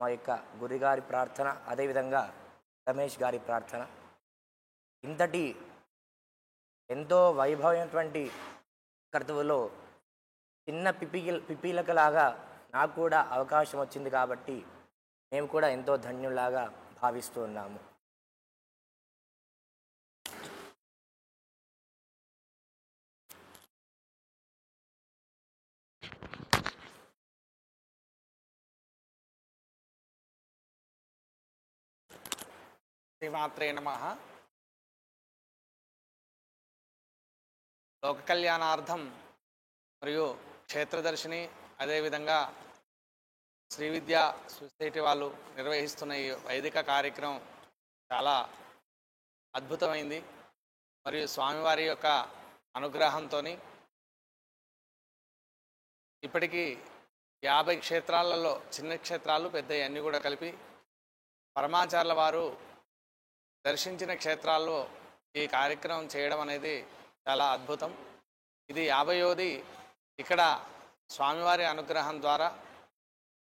మా యొక్క గురుగారి ప్రార్థన, అదేవిధంగా రమేష్ గారి ప్రార్థన. ఇంతటి ఎంతో వైభవమైనటువంటి కర్తవ్యంలో చిన్న పిపీలకలాగా నాకు కూడా అవకాశం వచ్చింది కాబట్టి మేము కూడా ఎంతో ధన్యులాగా భావిస్తూ ఉన్నాము. శ్రీమాత్రే నమః. లోక కళ్యాణార్థం మరియు క్షేత్రదర్శిని, అదేవిధంగా శ్రీ విద్యా సొసైటీ వాళ్ళు నిర్వహిస్తున్న ఈ వైదిక కార్యక్రమం చాలా అద్భుతమైంది. మరియు స్వామివారి యొక్క అనుగ్రహంతో ఇప్పటికీ 50 క్షేత్రాలలో చిన్న క్షేత్రాలు పెద్దవి అన్నీ కూడా కలిపి పరమాచార్యుల వారు దర్శించిన క్షేత్రాల్లో ఈ కార్యక్రమం చేయడం అనేది చాలా అద్భుతం. ఇది 50వది. ఇక్కడ స్వామివారి అనుగ్రహం ద్వారా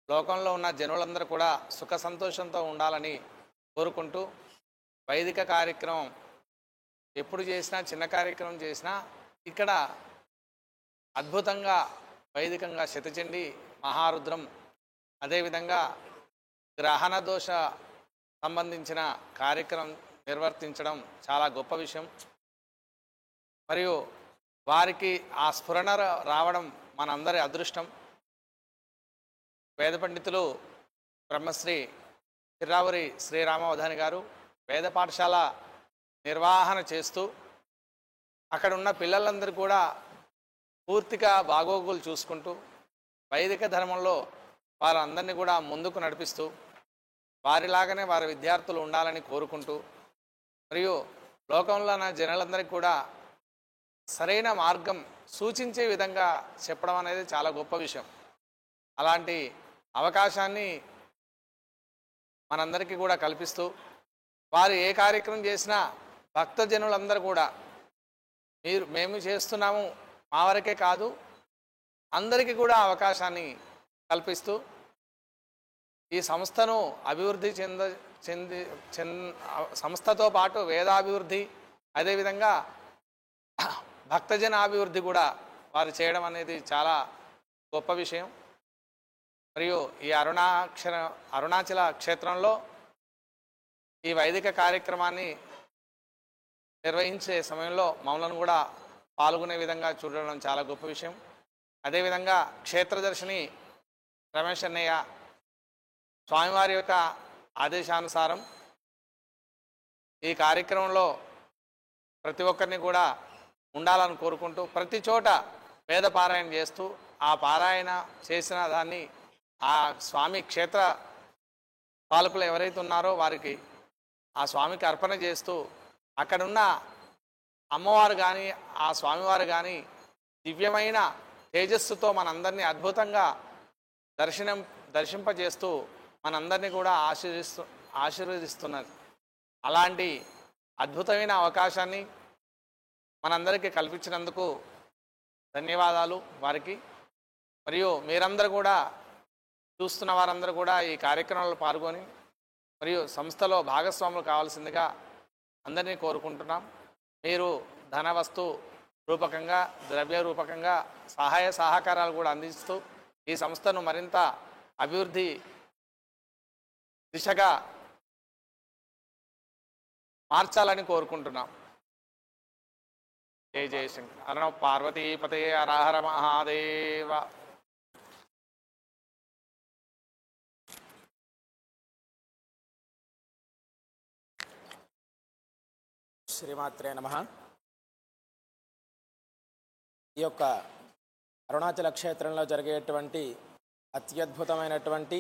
లోకంలో ఉన్న జనులందరూ కూడా సుఖ సంతోషంతో ఉండాలని కోరుకుంటూ వైదిక కార్యక్రమం ఎప్పుడు చేసినా, చిన్న కార్యక్రమం చేసినా ఇక్కడ అద్భుతంగా వైదికంగా శతచండీ, మహారుద్రం, అదేవిధంగా గ్రహణ దోష సంబంధించిన కార్యక్రమం నిర్వర్తించడం చాలా గొప్ప విషయం. మరియు వారికి ఆ స్ఫురణ రావడం మనందరి అదృష్టం. వేద పండితులు బ్రహ్మశ్రీ చిర్రావూరి శ్రీరామవధాని గారు వేద పాఠశాల నిర్వహణ చేస్తూ అక్కడ ఉన్న పిల్లలందరూ కూడా పూర్తిగా బాగోగులు చూసుకుంటూ వైదిక ధర్మంలో వారందరినీ కూడా ముందుకు నడిపిస్తూ వారిలాగానే వారి విద్యార్థులు ఉండాలని కోరుకుంటూ మరియు లోకంలో ఉన్న జనాలందరికీ కూడా సరైన మార్గం సూచించే విధంగా చెప్పడం అనేది చాలా గొప్ప విషయం. అలాంటి అవకాశాన్ని మనందరికీ కూడా కల్పిస్తూ వారు ఏ కార్యక్రమం చేసినా భక్తజనులందరూ కూడా మేము చేస్తున్నాము మా వరకే కాదు అందరికీ కూడా అవకాశాన్ని కల్పిస్తూ ఈ సంస్థను అభివృద్ధి సంస్థతో పాటు వేదాభివృద్ధి, అదేవిధంగా భక్తజన అభివృద్ధి కూడా వారు చేయడం అనేది చాలా గొప్ప విషయం. మరియు ఈ అరుణాచల క్షేత్రంలో ఈ వైదిక కార్యక్రమాన్ని నిర్వహించే సమయంలో మమ్మల్ని కూడా పాల్గొనే విధంగా చూడడం చాలా గొప్ప విషయం. అదేవిధంగా క్షేత్రదర్శిని రమేష్ అన్నయ్య స్వామివారి యొక్క ఆదేశానుసారం ఈ కార్యక్రమంలో ప్రతి ఒక్కరిని కూడా ఉండాలని కోరుకుంటూ ప్రతి చోట వేద పారాయణ చేస్తూ ఆ పారాయణ చేసిన దాన్ని ఆ స్వామి క్షేత్ర పాలకులు ఎవరైతే ఉన్నారో వారికి ఆ స్వామికి అర్పణ చేస్తూ అక్కడున్న అమ్మవారు కానీ ఆ స్వామివారు కానీ దివ్యమైన తేజస్సుతో మనందరినీ అద్భుతంగా దర్శింపజేస్తూ మనందరినీ కూడా ఆశీర్వదిస్తున్నది. అలాంటి అద్భుతమైన అవకాశాన్ని మనందరికీ కల్పించినందుకు ధన్యవాదాలు వారికి. మరియు మీరందరూ కూడా చూస్తున్న వారందరూ కూడా ఈ కార్యక్రమంలో పాల్గొని మరియు సంస్థలో భాగస్వాములు కావాల్సిందిగా అందరినీ కోరుకుంటున్నాం. మీరు ధన వస్తు రూపకంగా, ద్రవ్య రూపకంగా సహాయ సహకారాలు కూడా అందిస్తూ ఈ సంస్థను మరింత అభివృద్ధి దిశగా మార్చాలని కోరుకుంటున్నాం. జై జయశంకర్. అరణ పార్వతీపతే హర మహాదేవ. శ్రీమాత్రే నమః. ఈ యొక్క అరుణాచల క్షేత్రంలో జరిగేటువంటి అత్యద్భుతమైనటువంటి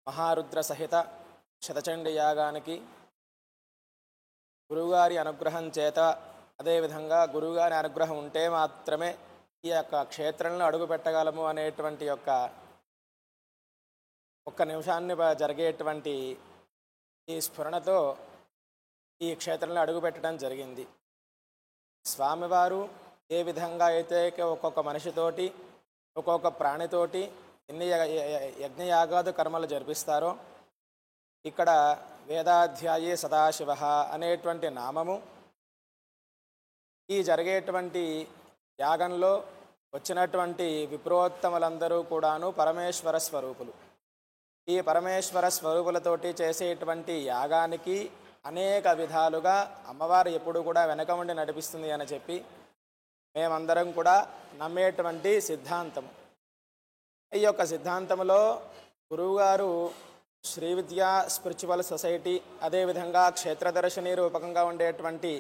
మహారుద్ర సహిత శతచండీ యాగానికి గురువుగారి అనుగ్రహం చేత, అదేవిధంగా గురువుగారి అనుగ్రహం ఉంటే మాత్రమే ఈ యొక్క క్షేత్రంలో అడుగు పెట్టగలము అనేటువంటి ఒక్క నిమిషాన్ని జరిగేటువంటి ఈ స్ఫురణతో ఈ క్షేత్రంలో అడుగుపెట్టడం జరిగింది. స్వామివారు ఏ విధంగా అయితే ఒక్కొక్క మనిషితోటి, ఒక్కొక్క ప్రాణితోటి ఎన్ని యజ్ఞయాగాది కర్మలు జరిపిస్తారో, ఇక్కడ వేదాధ్యాయీ సదాశివ అనేటువంటి నామము ఈ జరిగేటువంటి యాగంలో వచ్చినటువంటి విప్రోత్తములందరూ కూడాను పరమేశ్వర స్వరూపులు. ఈ పరమేశ్వర స్వరూపులతోటి చేసేటువంటి యాగానికి అనేక విధాలుగా అమ్మవారు ఎప్పుడు కూడా వెనక ఉండి నడిపిస్తుంది అని చెప్పి మేమందరం కూడా నమ్మేటువంటి సిద్ధాంతము. ఈ యొక్క సిద్ధాంతంలో గురువుగారు శ్రీ విద్యా స్పిరిచువల్ సొసైటీ, అదేవిధంగా క్షేత్రదర్శిని రూపకంగా ఉండేటువంటి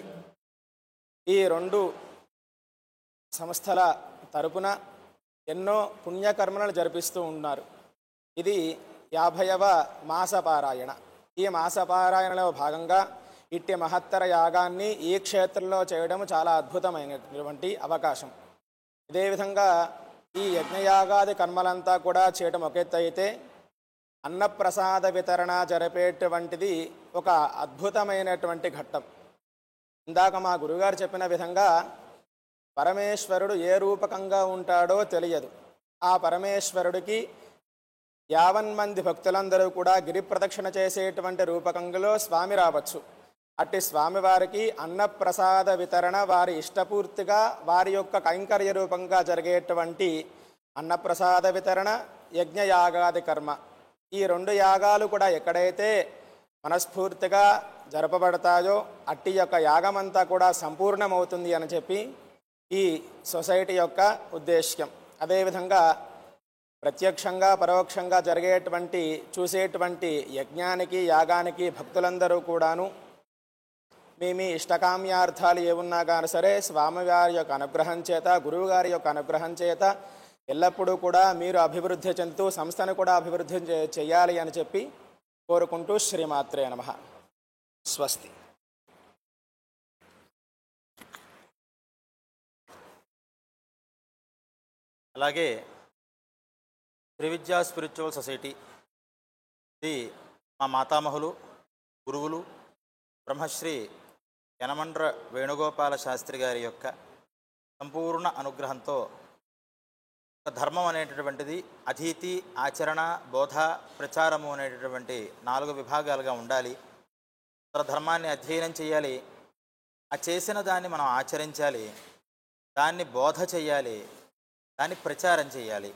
ఈ రెండు సంస్థల తరపున ఎన్నో పుణ్యకర్మలను జరిపిస్తూ ఉన్నారు. ఇది 50వ మాసపారాయణ. ఈ మాసపారాయణలో భాగంగా ఇట్టి మహత్తర యాగాన్ని ఈ క్షేత్రంలో చేయడం చాలా అద్భుతమైనటువంటి అవకాశం. ఇదే విధంగా ఈ యజ్ఞయాగాది కర్మలంతా కూడా చేయటం ఒక ఎత్తు అయితే అన్నప్రసాద వితరణ జరిపేటువంటిది ఒక అద్భుతమైనటువంటి ఘట్టం. ఇందాక మా గురుగారు చెప్పిన విధంగా పరమేశ్వరుడు ఏ రూపకంగా ఉంటాడో తెలియదు. ఆ పరమేశ్వరుడికి 50 మంది భక్తులందరూ కూడా గిరి ప్రదక్షిణ చేసేటువంటి రూపకంలో స్వామి రావచ్చు. అట్టి స్వామివారికి అన్నప్రసాద వితరణ వారి ఇష్టపూర్తిగా వారి యొక్క కైంకర్య రూపంగా జరిగేటువంటి అన్నప్రసాద వితరణ, యజ్ఞయాగాది కర్మ, ఈ 2 యాగాలు కూడా ఎక్కడైతే మనస్ఫూర్తిగా జరపబడతాయో అట్టి యొక్క యాగమంతా కూడా సంపూర్ణమవుతుంది అని చెప్పి ఈ సొసైటీ యొక్క ఉద్దేశ్యం. అదేవిధంగా ప్రత్యక్షంగా పరోక్షంగా జరిగేటువంటి చూసేటువంటి యజ్ఞానికి యాగానికి భక్తులందరూ కూడాను మీ ఇష్టకామ్యార్థాలు ఏమున్నా కానీ సరే స్వామివారి యొక్క అనుగ్రహం చేత, గురువుగారి యొక్క అనుగ్రహం చేత ఎల్లప్పుడూ కూడా మీరు అభివృద్ధి చెందుతూ సంస్థను కూడా అభివృద్ధి చేయాలి అని చెప్పి కోరుకుంటూ శ్రీమాత్రే నమః. స్వస్తి. అలాగే శ్రీ విద్యా స్పిరిచువల్ సొసైటీ ఇది మా మాతామహులు, గురువులు బ్రహ్మశ్రీ యనమండ్ర వేణుగోపాల శాస్త్రి గారి యొక్క సంపూర్ణ అనుగ్రహంతో ధర్మం అనేటటువంటిది అధీతి, ఆచరణ, బోధ, ప్రచారము అనేటటువంటి 4 విభాగాలుగా ఉండాలి. ధర్మాన్ని అధ్యయనం చేయాలి, ఆ చేసిన దాన్ని మనం ఆచరించాలి, దాన్ని బోధ చేయాలి, దాన్ని ప్రచారం చేయాలి.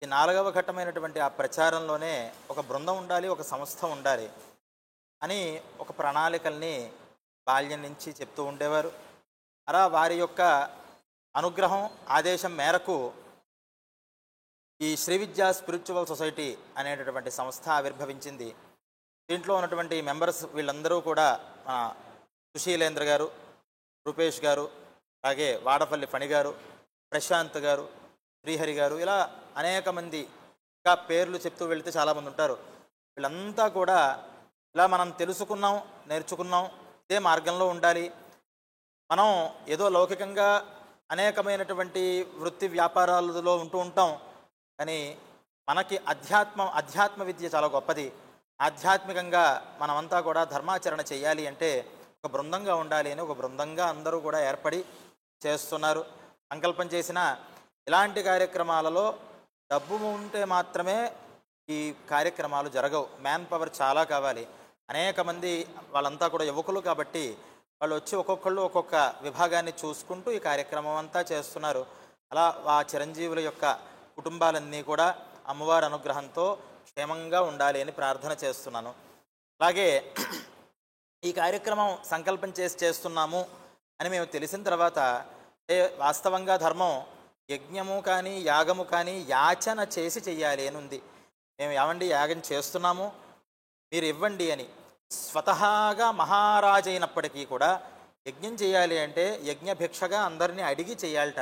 ఈ 4వ ఘట్టమైనటువంటి ఆ ప్రచారంలోనే ఒక బృందం ఉండాలి, ఒక సంస్థ ఉండాలి అని ఒక ప్రణాళికల్ని బాల్యం నుంచి చెప్తూ ఉండేవారు. అలా వారి యొక్క అనుగ్రహం, ఆదేశం మేరకు ఈ శ్రీ విద్యా స్పిరిచువల్ సొసైటీ అనేటటువంటి సంస్థ ఆవిర్భవించింది. దీంట్లో ఉన్నటువంటి మెంబర్స్ వీళ్ళందరూ కూడా సుశీలేంద్ర గారు, రూపేష్ గారు, అలాగే వాడపల్లి ఫణి గారు, ప్రశాంత్ గారు, శ్రీహరి గారు, ఇలా అనేక మంది ఇంకా పేర్లు చెప్తూ వెళితే చాలామంది ఉంటారు. వీళ్ళంతా కూడా ఇలా మనం తెలుసుకున్నాం, నేర్చుకున్నాం, ఇదే మార్గంలో ఉండాలి. మనం ఏదో లౌకికంగా అనేకమైనటువంటి వృత్తి వ్యాపారాలలో ఉంటూ ఉంటాం, కానీ మనకి అధ్యాత్మ విద్య చాలా గొప్పది. ఆధ్యాత్మికంగా మనమంతా కూడా ధర్మాచరణ చేయాలి అంటే ఒక బృందంగా ఉండాలి అని ఒక బృందంగా అందరూ కూడా ఏర్పడి చేస్తున్నారు. సంకల్పం చేసిన ఇలాంటి కార్యక్రమాలలో డబ్బు ఉంటే మాత్రమే ఈ కార్యక్రమాలు జరగవు. మ్యాన్ పవర్ చాలా కావాలి. అనేక మంది వాళ్ళంతా కూడా యువకులు కాబట్టి వాళ్ళు వచ్చి ఒక్కొక్కళ్ళు ఒక్కొక్క విభాగాన్ని చూసుకుంటూ ఈ కార్యక్రమం అంతా చేస్తున్నారు. అలా ఆ చిరంజీవుల యొక్క కుటుంబాలన్నీ కూడా అమ్మవారి అనుగ్రహంతో క్షేమంగా ఉండాలి అని ప్రార్థన చేస్తున్నాను. అలాగే ఈ కార్యక్రమం సంకల్పం చేస్తున్నాము అని మేము తెలిసిన తర్వాత వాస్తవంగా ధర్మం యజ్ఞము కానీ యాగము కానీ యాచన చేసి చెయ్యాలి అని ఉంది. మేము ఏమండి యాగం చేస్తున్నాము మీరు ఇవ్వండి అని. స్వతహాగా మహారాజు అయినప్పటికీ కూడా యజ్ఞం చేయాలి అంటే యజ్ఞభిక్షగా అందరినీ అడిగి చేయాలట.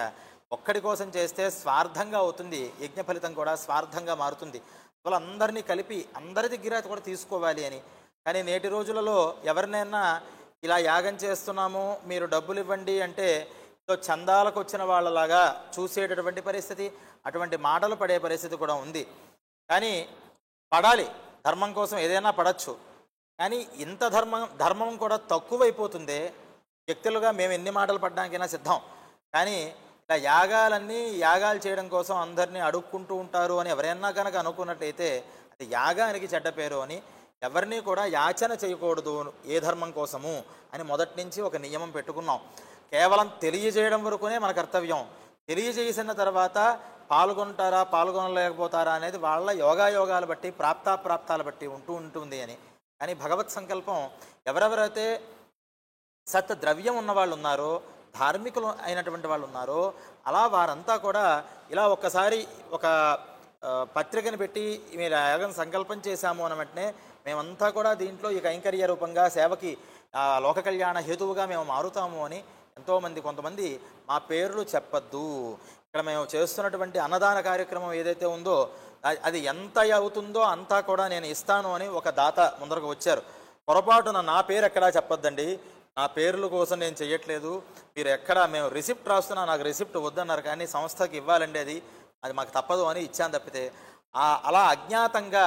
ఒక్కడి కోసం చేస్తే స్వార్థంగా అవుతుంది, యజ్ఞ ఫలితం కూడా స్వార్థంగా మారుతుంది. వాళ్ళందరినీ కలిపి అందరి దగ్గర కూడా తీసుకోవాలి అని. కానీ నేటి రోజులలో ఎవరినైనా ఇలా యాగం చేస్తున్నాము మీరు డబ్బులు ఇవ్వండి అంటే చందాలకు వచ్చిన వాళ్ళలాగా చూసేటటువంటి పరిస్థితి, అటువంటి మాటలు పడే పరిస్థితి కూడా ఉంది. కానీ పడాలి, ధర్మం కోసం ఏదైనా పడచ్చు. కానీ ఇంత ధర్మం కూడా తక్కువైపోతుందే. వ్యక్తులుగా మేము ఎన్ని మాటలు పడ్డానికైనా సిద్ధం, కానీ ఇలా యాగాలు చేయడం కోసం అందరినీ అడుక్కుంటూ ఉంటారు అని ఎవరైనా కనుక అనుకున్నట్టయితే అది యాగానికి చెడ్డ పేరు అని ఎవరిని కూడా యాచన చేయకూడదు ఏ ధర్మం కోసము అని మొదటి నుంచి ఒక నియమం పెట్టుకున్నాం. కేవలం తెలియజేయడం వరకునే మన కర్తవ్యం. తెలియజేసిన తర్వాత పాల్గొంటారా పాల్గొనలేకపోతారా అనేది వాళ్ళ యోగాలు బట్టి ప్రాప్తాలు బట్టి ఉంటుంది అని. కానీ భగవత్ సంకల్పం ఎవరెవరైతే సత్ ద్రవ్యం ఉన్నవాళ్ళు ఉన్నారో, ధార్మికులు అయినటువంటి వాళ్ళు ఉన్నారో అలా వారంతా కూడా ఇలా ఒక్కసారి ఒక పత్రికను పెట్టి మీరు యాగం సంకల్పం చేశాము అన్న వెంటనే మేమంతా కూడా దీంట్లో ఈ కైంకర్య రూపంగా సేవకి లోక కళ్యాణ హేతువుగా మేము మారుతాము అని కొంతమంది మా పేర్లు చెప్పద్దు, ఇక్కడ మేము చేస్తున్నటువంటి అన్నదాన కార్యక్రమం ఏదైతే ఉందో అది ఎంత అవుతుందో అంతా కూడా నేను ఇస్తాను అని ఒక దాత ముందరకు వచ్చారు. పొరపాటున నా పేరు ఎక్కడా చెప్పొద్దండి, నా పేర్ల కోసం నేను చెయ్యట్లేదు, మీరు ఎక్కడా మేము రిసిప్ట్ రాస్తున్నా నాకు రిసిప్ట్ వద్దన్నారు, కానీ సంస్థకి ఇవ్వాలండి అది అది మాకు తప్పదు అని ఇచ్చాను తప్పితే అలా అజ్ఞాతంగా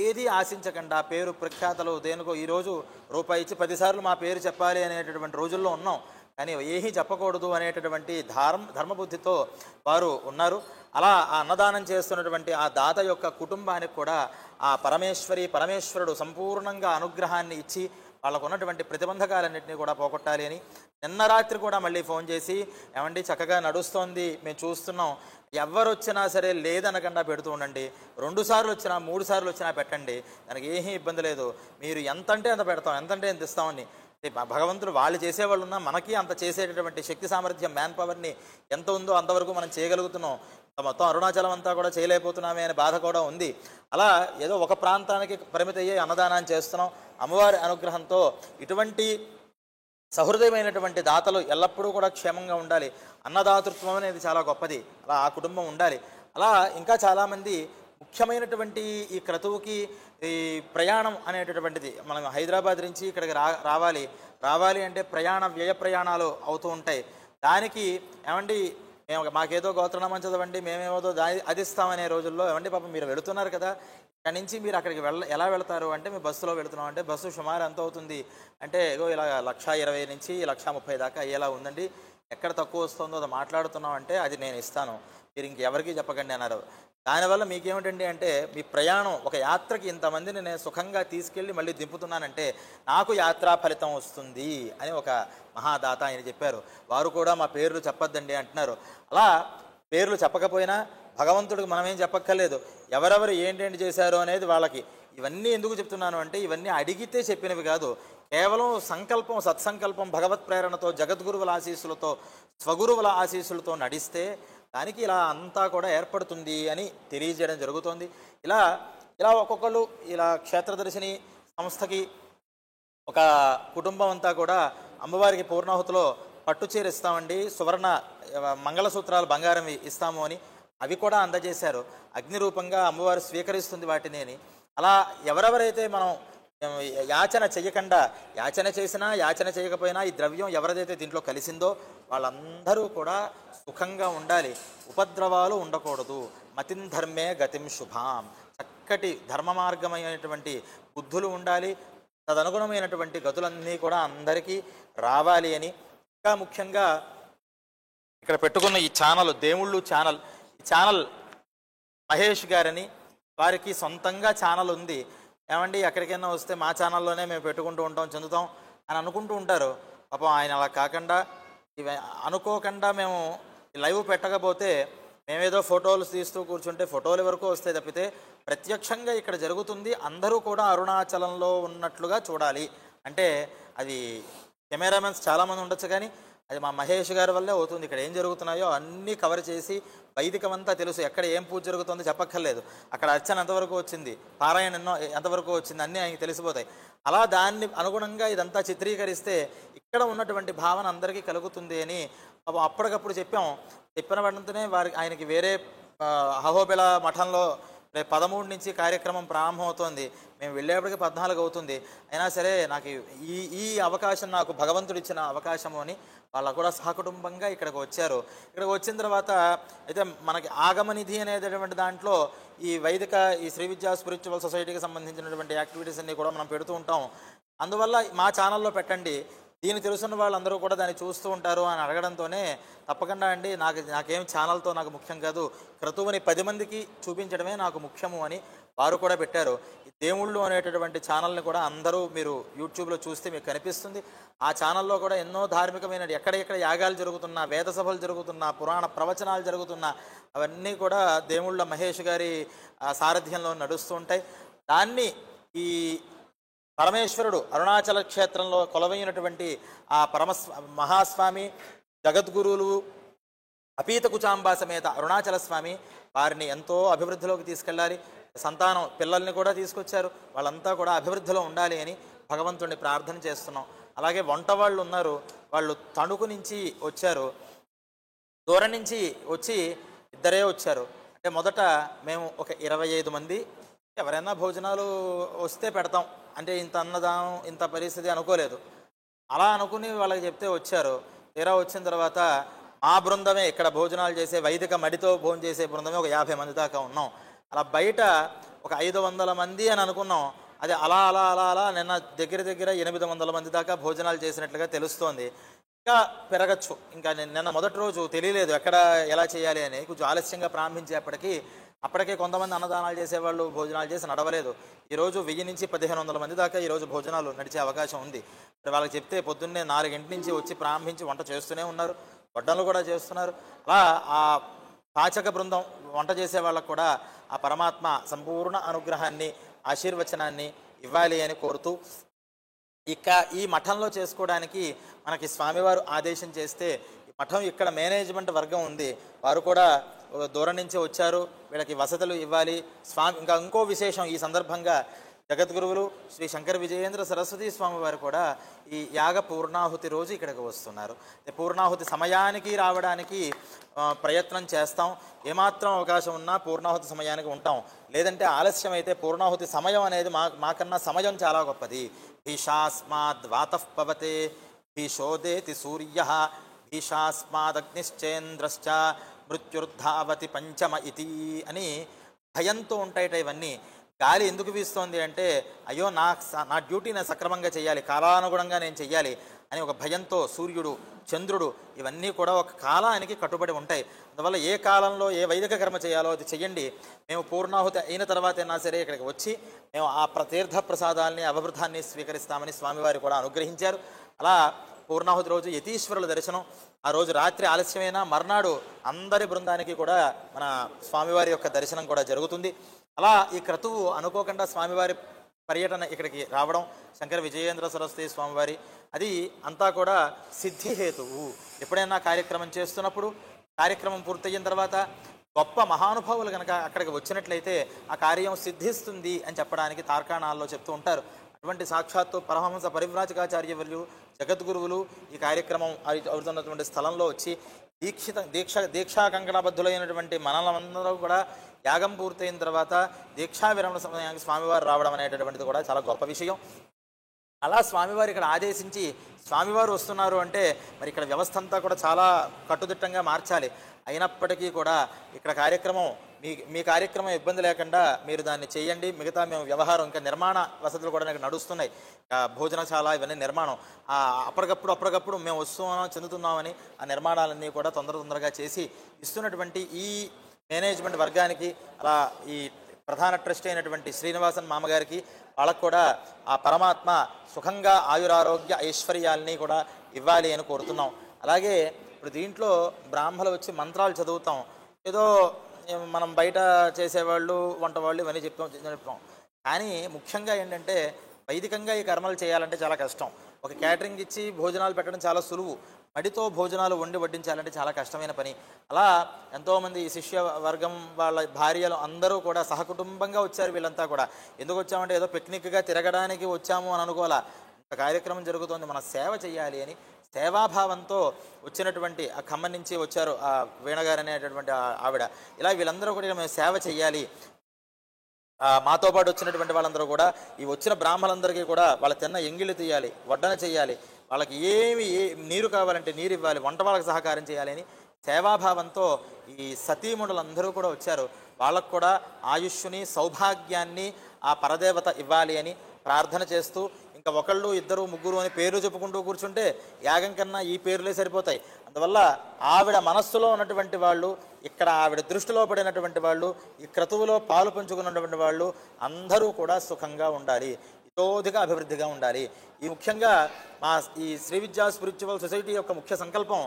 ఏది ఆశించకుండా పేరు ప్రఖ్యాతలు దేనికో ఈరోజు రూపాయి ఇచ్చి 10 సార్లు మా పేరు చెప్పాలి అనేటటువంటి రోజుల్లో ఉన్నాం. కానీ ఏమీ చెప్పకూడదు అనేటటువంటి ధర్మబుద్ధితో వారు ఉన్నారు. అలా ఆ అన్నదానం చేస్తున్నటువంటి ఆ దాత యొక్క కుటుంబానికి కూడా ఆ పరమేశ్వరుడు సంపూర్ణంగా అనుగ్రహాన్ని ఇచ్చి వాళ్ళకు ఉన్నటువంటి ప్రతిబంధకాలన్నింటినీ కూడా పోగొట్టాలి అని నిన్న రాత్రి కూడా మళ్ళీ ఫోన్ చేసి, ఏమండి చక్కగా నడుస్తోంది, మేము చూస్తున్నాం, ఎవరు వచ్చినా సరే లేదనకుండా పెడుతూ ఉండండి, 2 సార్లు వచ్చినా 3 సార్లు వచ్చినా పెట్టండి, దానికి ఏమీ ఇబ్బంది లేదు, మీరు ఎంతంటే అంత పెడతాం, ఎంతంటే ఎంత ఇస్తామని. భగవంతుడు వాళ్ళు చేసేవాళ్ళు ఉన్నా మనకి అంత చేసేటటువంటి శక్తి సామర్థ్యం మ్యాన్ పవర్ని ఎంత ఉందో అంతవరకు మనం చేయగలుగుతున్నాం. మొత్తం అరుణాచలం అంతా కూడా చేయలేకపోతున్నామే అనే బాధ కూడా ఉంది. అలా ఏదో ఒక ప్రాంతానికి పరిమితి అయ్యే అన్నదానాన్ని చేస్తున్నాం. అమ్మవారి అనుగ్రహంతో ఇటువంటి సహృదయమైనటువంటి దాతలు ఎల్లప్పుడూ కూడా క్షేమంగా ఉండాలి. అన్నదాతృత్వం అనేది చాలా గొప్పది. అలా ఆ కుటుంబం ఉండాలి. అలా ఇంకా చాలామంది ముఖ్యమైనటువంటి ఈ క్రతువుకి ఈ ప్రయాణం అనేటటువంటిది, మనం హైదరాబాద్ నుంచి ఇక్కడికి రావాలి అంటే వ్యయ ప్రయాణాలు అవుతూ ఉంటాయి. దానికి ఏమండి మాకేదో గోత్రనామం చదవండి, మేమేమోదో అది ఇస్తామనే రోజుల్లో, ఏమండి పాపం మీరు వెళుతున్నారు కదా, ఇక్కడి నుంచి మీరు అక్కడికి ఎలా వెళతారు అంటే, మేము బస్సులో వెళుతున్నాం అంటే, బస్సు సుమారు ఎంత అవుతుంది అంటే, ఇలా 1,20,000 నుంచి 1,30,000 దాకా అయ్యేలా ఉందండి, ఎక్కడ తక్కువ వస్తుందో అది మాట్లాడుతున్నాం అంటే, అది నేను ఇస్తాను, మీరు ఇంకెవరికి చెప్పకండి అన్నారు. దానివల్ల మీకేమిటండి అంటే, మీ ప్రయాణం ఒక యాత్రకి ఇంతమందిని నేను సుఖంగా తీసుకెళ్ళి మళ్ళీ దింపుతున్నానంటే నాకు యాత్రా ఫలితం వస్తుంది అని ఒక మహాదాత ఆయన చెప్పారు. వారు కూడా మా పేర్లు చెప్పొద్దండి అంటున్నారు. అలా పేర్లు చెప్పకపోయినా భగవంతుడికి మనమేం చెప్పక్కర్లేదు, ఎవరెవరు ఏంటేంటి చేశారు అనేది వాళ్ళకి. ఇవన్నీ ఎందుకు చెప్తున్నాను అంటే, ఇవన్నీ అడిగితే చెప్పినవి కాదు, కేవలం సంకల్పం, సత్సంకల్పం, భగవత్ ప్రేరణతో, జగద్గురువుల ఆశీస్సులతో, స్వగురువుల ఆశీస్సులతో నడిస్తే దానికి ఇలా అంతా కూడా ఏర్పడుతుంది అని తెలియజేయడం జరుగుతోంది. ఇలా ఒక్కొక్కరు ఇలా క్షేత్రదర్శిని సంస్థకి ఒక కుటుంబం అంతా కూడా అమ్మవారికి పూర్ణాహుతిలో పట్టుచీర ఇస్తామండి, సువర్ణ మంగళసూత్రాలు బంగారం ఇస్తాము అని అవి కూడా అందజేశారు. అగ్ని రూపంగా అమ్మవారు స్వీకరిస్తుంది వాటిని అని. అలా ఎవరెవరైతే మనం యాచన చేయకుండా, యాచన చేసినా యాచన చేయకపోయినా ఈ ద్రవ్యం ఎవరిదైతే దీంట్లో కలిసిందో వాళ్ళందరూ కూడా సుఖంగా ఉండాలి, ఉపద్రవాలు ఉండకూడదు. మతిం ధర్మే గతిం శుభాం, చక్కటి ధర్మ మార్గమైనటువంటి బుద్ధులు ఉండాలి, తదనుగుణమైనటువంటి గతులన్నీ కూడా అందరికీ రావాలి అని. ఇంకా ముఖ్యంగా ఇక్కడ పెట్టుకున్న ఈ ఛానల్, దేవుళ్ళు ఛానల్, ఈ ఛానల్ మహేష్ గారని, వారికి సొంతంగా ఛానల్ ఉంది. ఏమండి ఎక్కడికైనా వస్తే మా ఛానల్లోనే మేము పెట్టుకుంటూ ఉంటాం, చెందుతాం అని అనుకుంటూ ఉంటారు. పాపం ఆయన అలా కాకుండా, ఇవి అనుకోకుండా మేము లైవ్ పెట్టకపోతే మేమేదో ఫోటోలు తీస్తూ కూర్చుంటే ఫోటోల వరకు వస్తాయి తప్పితే ప్రత్యక్షంగా ఇక్కడ జరుగుతుంది అందరూ కూడా అరుణాచలంలో ఉన్నట్లుగా చూడాలి అంటే, అది కెమెరామెన్స్ చాలామంది ఉండొచ్చు కానీ అది మా మహేష్ గారి వల్లే అవుతుంది. ఇక్కడ ఏం జరుగుతున్నాయో అన్నీ కవర్ చేసి వైదికమంతా తెలుసు, ఎక్కడ ఏం పూజ జరుగుతుందో చెప్పక్కర్లేదు, అక్కడ అర్చన ఎంతవరకు వచ్చింది, పారాయణ ఎంతవరకు వచ్చింది, అన్నీ ఆయనకి తెలిసిపోతాయి. అలా దాన్ని అనుగుణంగా ఇదంతా చిత్రీకరిస్తే ఇక్కడ ఉన్నటువంటి భావన అందరికీ కలుగుతుంది అని అప్పటికప్పుడు చెప్పిన వెంటనే ఆయనకి వేరే అహోబిల మఠంలో రేపు 13 నుంచి కార్యక్రమం ప్రారంభమవుతోంది, మేము వెళ్ళేప్పటికి 14 అవుతుంది, అయినా సరే నాకు ఈ అవకాశం నాకు భగవంతుడు ఇచ్చిన అవకాశము అని వాళ్ళు కూడా సహకుటుంబంగా ఇక్కడికి వచ్చారు. ఇక్కడికి వచ్చిన తర్వాత అయితే మనకి ఆగమనిధి అనేటటువంటి దాంట్లో ఈ శ్రీ విద్యా స్పిరిచువల్ సొసైటీకి సంబంధించినటువంటి యాక్టివిటీస్ అన్నీ కూడా మనం పెడుతూ ఉంటాం. అందువల్ల మా ఛానల్లో పెట్టండి, దీన్ని తెలుసున్న వాళ్ళందరూ కూడా దాన్ని చూస్తూ ఉంటారు అని అడగడంతోనే తప్పకుండా అండి, నాకేం ఛానల్తో నాకు ముఖ్యం కాదు, క్రతువుని 10 మందికి చూపించడమే నాకు ముఖ్యము అని వారు కూడా పెట్టారు. ఈ దేవుళ్ళు అనేటటువంటి ఛానల్ని కూడా అందరూ మీరు యూట్యూబ్లో చూస్తే మీకు కనిపిస్తుంది. ఆ ఛానల్లో కూడా ఎన్నో ధార్మికమైన ఎక్కడెక్కడ యాగాలు జరుగుతున్నా, వేద సభలు జరుగుతున్నా, పురాణ ప్రవచనాలు జరుగుతున్నా అవన్నీ కూడా దేవుళ్ళ మహేష్ గారి సారథ్యంలో నడుస్తూ ఉంటాయి. దాన్ని ఈ పరమేశ్వరుడు అరుణాచల క్షేత్రంలో కొలవైనటువంటి ఆ మహాస్వామి, జగద్గురువులు, అపీత కుచాంబా సమేత అరుణాచల స్వామి వారిని ఎంతో అభివృద్ధిలోకి తీసుకెళ్ళాలి. సంతానం పిల్లల్ని కూడా తీసుకొచ్చారు, వాళ్ళంతా కూడా అభివృద్ధిలో ఉండాలి అని భగవంతుడిని ప్రార్థన చేస్తున్నాం. అలాగే వంట వాళ్ళు ఉన్నారు, వాళ్ళు తణుకు నుంచి వచ్చారు, దూరం నుంచి వచ్చి ఇద్దరే వచ్చారు. అంటే మొదట మేము ఒక 25 మంది ఎవరైనా భోజనాలు వస్తే పెడతాం అంటే, ఇంత అన్నదానం ఇంత పరిస్థితి అనుకోలేదు. అలా అనుకుని వాళ్ళకి చెప్తే వచ్చారు. తీరా వచ్చిన తర్వాత మా బృందమే ఇక్కడ భోజనాలు చేసే వైదిక మడితో భోజనం చేసే బృందమే ఒక 50 మంది దాకా ఉన్నాం. అలా బయట ఒక 500 మంది అని అనుకున్నాం. అది అలా అలా అలా అలా నిన్న దగ్గర 800 మంది దాకా భోజనాలు చేసినట్లుగా తెలుస్తోంది. ఇంకా పెరగచ్చు. ఇంకా నిన్న మొదటి రోజు తెలియలేదు ఎక్కడ ఎలా చేయాలి అని, కొంచెం ఆలస్యంగా ప్రారంభించేప్పటికీ అప్పటికే కొంతమంది అన్నదానాలు చేసేవాళ్ళు భోజనాలు చేసి నడవలేదు. ఈరోజు 1000 నుంచి 1500 మంది దాకా ఈరోజు భోజనాలు నడిచే అవకాశం ఉంది. మరి వాళ్ళకి చెప్తే పొద్దున్నే 4 నుంచి వచ్చి ప్రారంభించి వంట చేస్తూనే ఉన్నారు, వడ్డనలు కూడా చేస్తున్నారు. అలా ఆ పాచక బృందం వంట చేసే వాళ్ళకు కూడా ఆ పరమాత్మ సంపూర్ణ అనుగ్రహాన్ని ఆశీర్వచనాన్ని ఇవ్వాలి అని కోరుతూ, ఇక ఈ మఠంలో చేసుకోవడానికి మనకి స్వామివారు ఆదేశం చేస్తే, ఈ మఠం ఇక్కడ మేనేజ్మెంట్ వర్గం ఉంది, వారు కూడా దూరం నుంచి వచ్చారు, వీళ్ళకి వసతులు ఇవ్వాలి. ఇంకా ఇంకో విశేషం, ఈ సందర్భంగా జగద్గురువులు శ్రీ శంకర విజయేంద్ర సరస్వతి స్వామి వారు కూడా ఈ యాగ పూర్ణాహుతి రోజు ఇక్కడికి వస్తున్నారు. పూర్ణాహుతి సమయానికి రావడానికి ప్రయత్నం చేస్తాం. ఏమాత్రం అవకాశం ఉన్నా పూర్ణాహుతి సమయానికి ఉంటాం. లేదంటే ఆలస్యం అయితే పూర్ణాహుతి సమయం అనేది మాకన్నా సమయం చాలా గొప్పది. భీషాస్మాద్వాతః పవతే భీషోదేతి సూర్య భీషాస్మాదగ్నిశ్చేంద్రశ్చ మృత్యుర్ధావతి పంచమ ఇతి అని భయంతో ఉంటాయట ఇవన్నీ. గాలి ఎందుకు వీస్తోంది అంటే, అయ్యో నా డ్యూటీ నేను సక్రమంగా చేయాలి, కాలానుగుణంగా నేను చెయ్యాలి అని ఒక భయంతో సూర్యుడు, చంద్రుడు ఇవన్నీ కూడా ఒక కాలానికి కట్టుబడి ఉంటాయి. అందువల్ల ఏ కాలంలో ఏ వైదిక కర్మ చేయాలో అది చెయ్యండి, మేము పూర్ణాహుతి అయిన తర్వాత అయినా సరే ఇక్కడికి వచ్చి మేము ఆ తీర్థ ప్రసాదాలని అవబృధాన్ని స్వీకరిస్తామని స్వామివారు కూడా అనుగ్రహించారు. అలా పూర్ణాహుతి రోజు యతీశ్వరుల దర్శనం, ఆ రోజు రాత్రి ఆలస్యమైన మర్నాడు అందరి బృందానికి కూడా మన స్వామివారి యొక్క దర్శనం కూడా జరుగుతుంది. అలా ఈ క్రతువు అనుకోకుండా స్వామివారి పర్యటన ఇక్కడికి రావడం, శంకర విజయేంద్ర సరస్వతి స్వామివారి, అది అంతా కూడా సిద్ధిహేతువు. ఎప్పుడైనా కార్యక్రమం చేస్తున్నప్పుడు కార్యక్రమం పూర్తయిన తర్వాత గొప్ప మహానుభావులు కనుక అక్కడికి వచ్చినట్లయితే ఆ కార్యం సిద్ధిస్తుంది అని చెప్పడానికి తార్కాణాల్లో చెప్తూ ఉంటారు. అటువంటి సాక్షాత్తు పరమహంస పరివ్రాజకాచార్యవర్యులు జగద్గురువులు ఈ కార్యక్రమం అవుతున్నటువంటి స్థలంలో వచ్చి దీక్షా కంకణబద్ధులైనటువంటి మనలందరూ కూడా యాగం పూర్తయిన తర్వాత దీక్షా విరమణ సమయానికి స్వామివారు రావడం అనేటటువంటిది కూడా చాలా గొప్ప విషయం. అలా స్వామివారు ఇక్కడ ఆదేశించి స్వామివారు వస్తున్నారు అంటే మరి ఇక్కడ వ్యవస్థ అంతా కూడా చాలా కట్టుదిట్టంగా మార్చాలి. అయినప్పటికీ కూడా ఇక్కడ కార్యక్రమం మీ కార్యక్రమం ఇబ్బంది లేకుండా మీరు దాన్ని చేయండి. మిగతా మేము వ్యవహారం ఇంకా నిర్మాణ వసతులు కూడా నాకు నడుస్తున్నాయి, భోజనశాల ఇవన్నీ నిర్మాణం అప్పటికప్పుడు మేము వస్తున్నాం చెందుతున్నామని ఆ నిర్మాణాలన్నీ కూడా తొందరగా చేసి ఇస్తున్నటువంటి ఈ మేనేజ్మెంట్ వర్గానికి, అలా ఈ ప్రధాన ట్రస్ట్ అయినటువంటి శ్రీనివాసన్ మామగారికి వాళ్ళకు కూడా ఆ పరమాత్మ సుఖంగా ఆయురారోగ్య ఐశ్వర్యాలని కూడా ఇవ్వాలి అని కోరుతున్నాం. అలాగే ఇప్పుడు దీంట్లో బ్రాహ్మలు వచ్చి మంత్రాలు చదువుతాం, ఏదో మనం బయట చేసేవాళ్ళు వంట వాళ్ళు ఇవన్నీ చెప్తాం. కానీ ముఖ్యంగా ఏంటంటే వైదికంగా ఈ కర్మలు చేయాలంటే చాలా కష్టం. ఒక క్యాటరింగ్ ఇచ్చి భోజనాలు పెట్టడం చాలా సులువు, మడితో భోజనాలు వండి వడ్డించాలంటే చాలా కష్టమైన పని. అలా ఎంతోమంది ఈ శిష్య వర్గం వాళ్ళ భార్యలు అందరూ కూడా సహకుటుంబంగా వచ్చారు. వీళ్ళంతా కూడా ఎందుకు వచ్చామంటే ఏదో పిక్నిక్గా తిరగడానికి వచ్చాము అని అనుకోవాలా, ఇంత కార్యక్రమం జరుగుతోంది, మన సేవ చేయాలి అని సేవాభావంతో వచ్చినటువంటి ఆ ఖమ్మం నుంచి వచ్చారు ఆ వీణగారు అనేటటువంటి ఆవిడ. ఇలా వీళ్ళందరూ కూడా మేము సేవ చేయాలి, మాతో పాటు వచ్చినటువంటి వాళ్ళందరూ కూడా ఈ వచ్చిన బ్రాహ్మణులందరికీ కూడా వాళ్ళ తిన్న ఎంగిళ్ళు తీయాలి, వడ్డన చేయాలి, వాళ్ళకి నీరు కావాలంటే నీరు ఇవ్వాలి, వంట వాళ్ళకి సహకారం చేయాలి అని సేవాభావంతో ఈ సతీముడులందరూ కూడా వచ్చారు. వాళ్ళకు కూడా ఆయుష్ని సౌభాగ్యాన్ని ఆ పరదేవత ఇవ్వాలి అని ప్రార్థన చేస్తూ, ఇంకా ఒకళ్ళు ఇద్దరు ముగ్గురు అని పేర్లు చెప్పుకుంటూ కూర్చుంటే యాగం కన్నా ఈ పేర్లే సరిపోతాయి. అందువల్ల ఆవిడ మనస్సులో ఉన్నటువంటి వాళ్ళు, ఇక్కడ ఆవిడ దృష్టిలో పడినటువంటి వాళ్ళు, ఈ క్రతువులో పాలు పంచుకున్నటువంటి వాళ్ళు అందరూ కూడా సుఖంగా ఉండాలి, ఇతోధిక అభివృద్ధిగా ఉండాలి. ఈ ముఖ్యంగా ఈ శ్రీ విద్యా స్పిరిచువల్ సొసైటీ యొక్క ముఖ్య సంకల్పం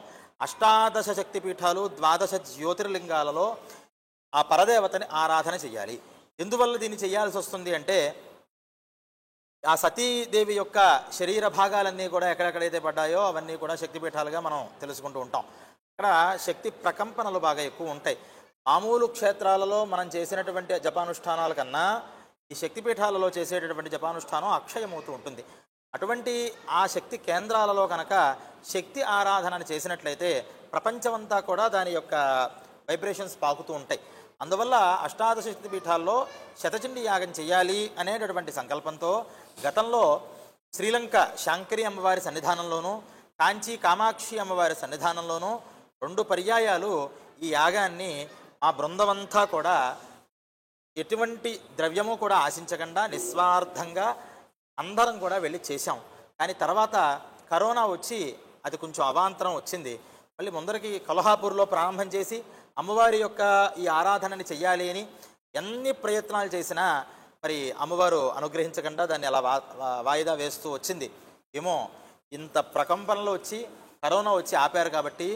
18 శక్తిపీఠాలు 12 జ్యోతిర్లింగాలలో ఆ పరదేవతని ఆరాధన చేయాలి. ఎందువల్ల దీన్ని చేయాల్సి వస్తుంది అంటే, ఆ సతీదేవి యొక్క శరీర భాగాలన్నీ కూడా ఎక్కడెక్కడైతే పడ్డాయో అవన్నీ కూడా శక్తిపీఠాలుగా మనం తెలుసుకుంటూ ఉంటాం. అక్కడ శక్తి ప్రకంపనలు బాగా ఎక్కువ ఉంటాయి. మామూలు క్షేత్రాలలో మనం చేసినటువంటి జపానుష్ఠానాల కన్నా ఈ శక్తిపీఠాలలో చేసేటటువంటి జపానుష్ఠానం అక్షయమవుతూ ఉంటుంది. అటువంటి ఆ శక్తి కేంద్రాలలో కనుక శక్తి ఆరాధనని చేసినట్లయితే ప్రపంచమంతా కూడా దాని యొక్క వైబ్రేషన్స్ పాకుతూ ఉంటాయి. అందువల్ల 18 శక్తిపీఠాల్లో శతచండీ యాగం చేయాలి అనేటటువంటి సంకల్పంతో గతంలో శ్రీలంక శాంకరి అమ్మవారి సన్నిధానంలోనూ, కాంచీ కామాక్షి అమ్మవారి సన్నిధానంలోనూ 2 పర్యాయాలు ఈ యాగాన్ని ఆ బృందమంతా కూడా ఎటువంటి ద్రవ్యము కూడా ఆశించకుండా నిస్వార్థంగా అందరం కూడా వెళ్ళి చేశాం. కానీ తర్వాత కరోనా వచ్చి అది కొంచెం అవాంతరం వచ్చింది. మళ్ళీ ముందరికి కొల్హాపూర్లో ప్రారంభం చేసి అమ్మవారి యొక్క ఈ ఆరాధనని చెయ్యాలి అని ఎన్ని ప్రయత్నాలు చేసినా మరి అమ్మవారు అనుగ్రహించకుండా దాన్ని అలా వాయిదా వేస్తూ వచ్చింది. ఏమో ఇంత ప్రకంపనలు వచ్చి కరోనా వచ్చి ఆపారు కాబట్టి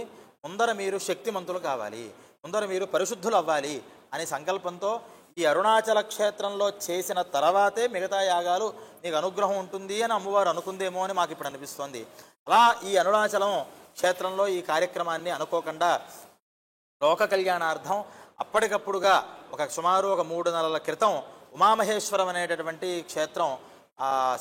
ముందర మీరు శక్తిమంతులు కావాలి, ముందర మీరు పరిశుద్ధులు అవ్వాలి అనే సంకల్పంతో ఈ అరుణాచల క్షేత్రంలో చేసిన తర్వాతే మిగతా యాగాలు నీకు అనుగ్రహం ఉంటుంది అని అమ్మవారు అనుకుందేమో అని మాకు ఇప్పుడు అనిపిస్తోంది. అలా ఈ అరుణాచలం క్షేత్రంలో ఈ కార్యక్రమాన్ని అనుకోకుండా లోక కళ్యాణార్థం అప్పటికప్పుడుగా సుమారు 3 నెలల క్రితం ఉమామహేశ్వరం అనేటటువంటి క్షేత్రం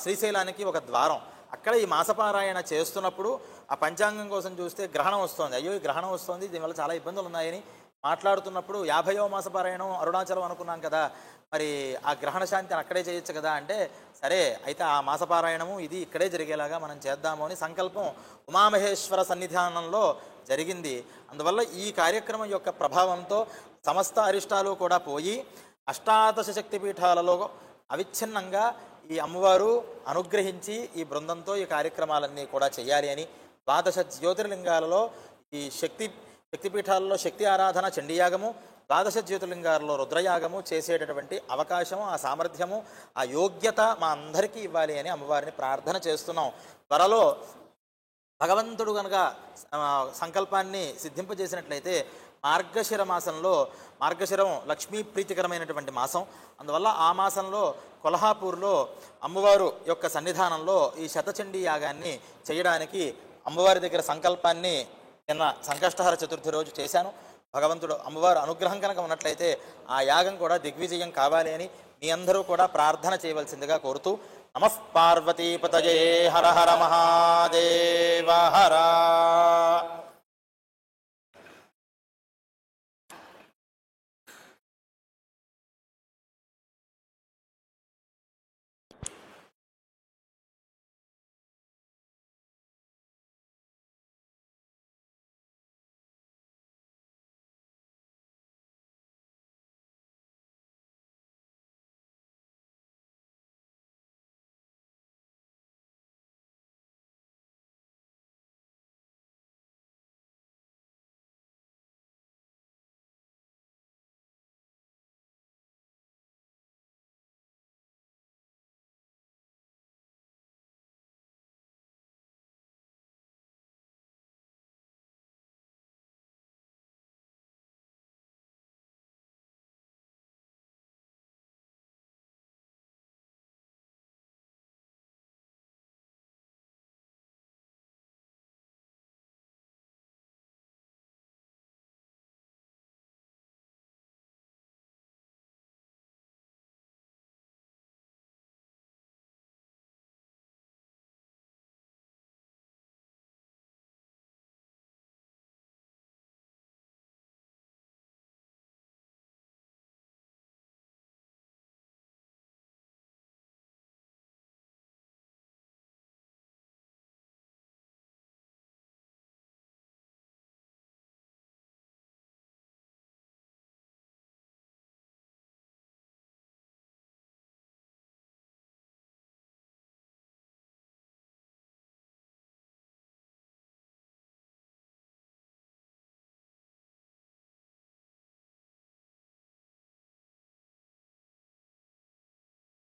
శ్రీశైలానికి ఒక ద్వారం. అక్కడ ఈ మాసపారాయణ చేస్తున్నప్పుడు ఆ పంచాంగం కోసం చూస్తే గ్రహణం వస్తోంది. అయ్యో ఈ గ్రహణం వస్తోంది, దీనివల్ల చాలా ఇబ్బందులు ఉన్నాయని మాట్లాడుతున్నప్పుడు 50వ మాసపారాయణం అరుణాచలం అనుకున్నాం కదా, మరి ఆ గ్రహణ శాంతిని అక్కడే చేయొచ్చు కదా అంటే, సరే అయితే ఆ మాసపారాయణము ఇది ఇక్కడే జరిగేలాగా మనం చేద్దాము అని సంకల్పం ఉమామహేశ్వర సన్నిధానంలో జరిగింది. అందువల్ల ఈ కార్యక్రమం యొక్క ప్రభావంతో సమస్త అరిష్టాలు కూడా పోయి అష్టాదశ శక్తిపీఠాలలో అవిచ్ఛిన్నంగా ఈ అమ్మవారు అనుగ్రహించి ఈ బృందంతో ఈ కార్యక్రమాలన్నీ కూడా చేయాలి అని 12 జ్యోతిర్లింగాలలో ఈ శక్తిపీఠాలలో శక్తి ఆరాధన చండీయాగము, 12 జ్యోతిర్లింగాలలో రుద్రయాగము చేసేటటువంటి అవకాశము, ఆ సామర్థ్యము, ఆ యోగ్యత మా అందరికీ ఇవ్వాలి అని అమ్మవారిని ప్రార్థన చేస్తున్నాం. త్వరలో భగవంతుడు కనుక సంకల్పాన్ని సిద్ధింపజేసినట్లయితే మార్గశిర మాసంలో, మార్గశిరం లక్ష్మీ ప్రీతికరమైనటువంటి మాసం, అందువల్ల ఆ మాసంలో కొల్హాపూర్లో అమ్మవారు యొక్క సన్నిధానంలో ఈ శతచండీ యాగాన్ని చేయడానికి అమ్మవారి దగ్గర సంకల్పాన్ని నిన్న సంకష్టహర చతుర్థి రోజు చేశాను. భగవంతుడు అమ్మవారు అనుగ్రహం కనుక ఉన్నట్లయితే ఆ యాగం కూడా దిగ్విజయం కావాలి అని మీ అందరూ కూడా ప్రార్థన చేయవలసిందిగా కోరుతూ, నమః పార్వతీపతయే హర హర మహాదేవ హర.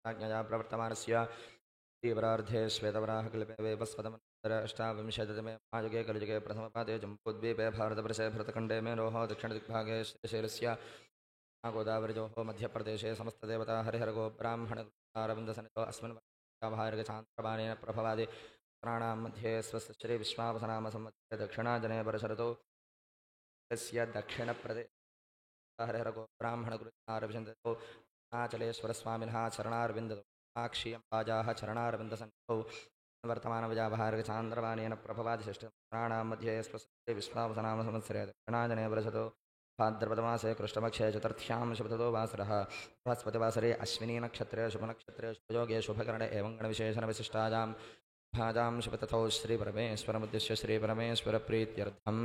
आज्ञया प्रवर्तमानस्य तीव्रार्धे श्वेतवराहकल्पे वेपस्वतमन्तराष्टाविंशतितमे महायुगे कलियुगे प्रथमपादे जम्बूद्वीपे भारतवर्षे भरतखण्डे मेरोः दक्षिणदिग्भागे श्रीशैलस्य गोदावरीजोः मध्यप्रदेशे समस्तदेवता हरिहरगोब्राह्मणरविन्दसन्निधौ अस्मिन् भार्गचान्द्रबाणेन प्रभवादि प्राणां मध्ये स्वस्य श्रीविश्वावसनाम संवत्सरे दक्षिणाजने वर्षऋतौ तस्य दक्षिणप्रदेशे हरिहरगोब्राह्मणगुरुचारविन्दौ अरुणाचलेश्वरस्वामिनः चरणारविन्दौ साक्षीयं वाजाः चरणारविन्दसन्निधौ वर्तमानविजाभार्गचान्द्रबाणेन प्रभवादिशिष्टपुराणां मध्ये स्वस्य विश्वावसनाम संवत्सरे दक्षिणाजने वर्षतो भाद्रपदमासे कृष्णपक्षे चतुर्थ्यां शुभततो वासरः बृहस्पतिवासरे अश्विनी नक्षत्रे शुभनक्षत्रे शुभयोगे शुभकरणे एवं गणविशेषणविशिष्टायां भाजां शुभतथौ श्रीपरमेश्वरमुद्दिश्य श्रीपरमेश्वरप्रीत्यर्थम्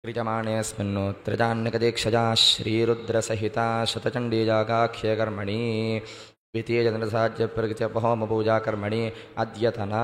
क्रियमाणेऽस्मिन्नोत्त्रजान्यकदीक्षजा श्रीरुद्रसहिता शतचण्डीजागाख्यकर्मणि द्वितीयचन्द्रसाज्यप्रकृत्यपहोमपूजाकर्मणि अद्यतना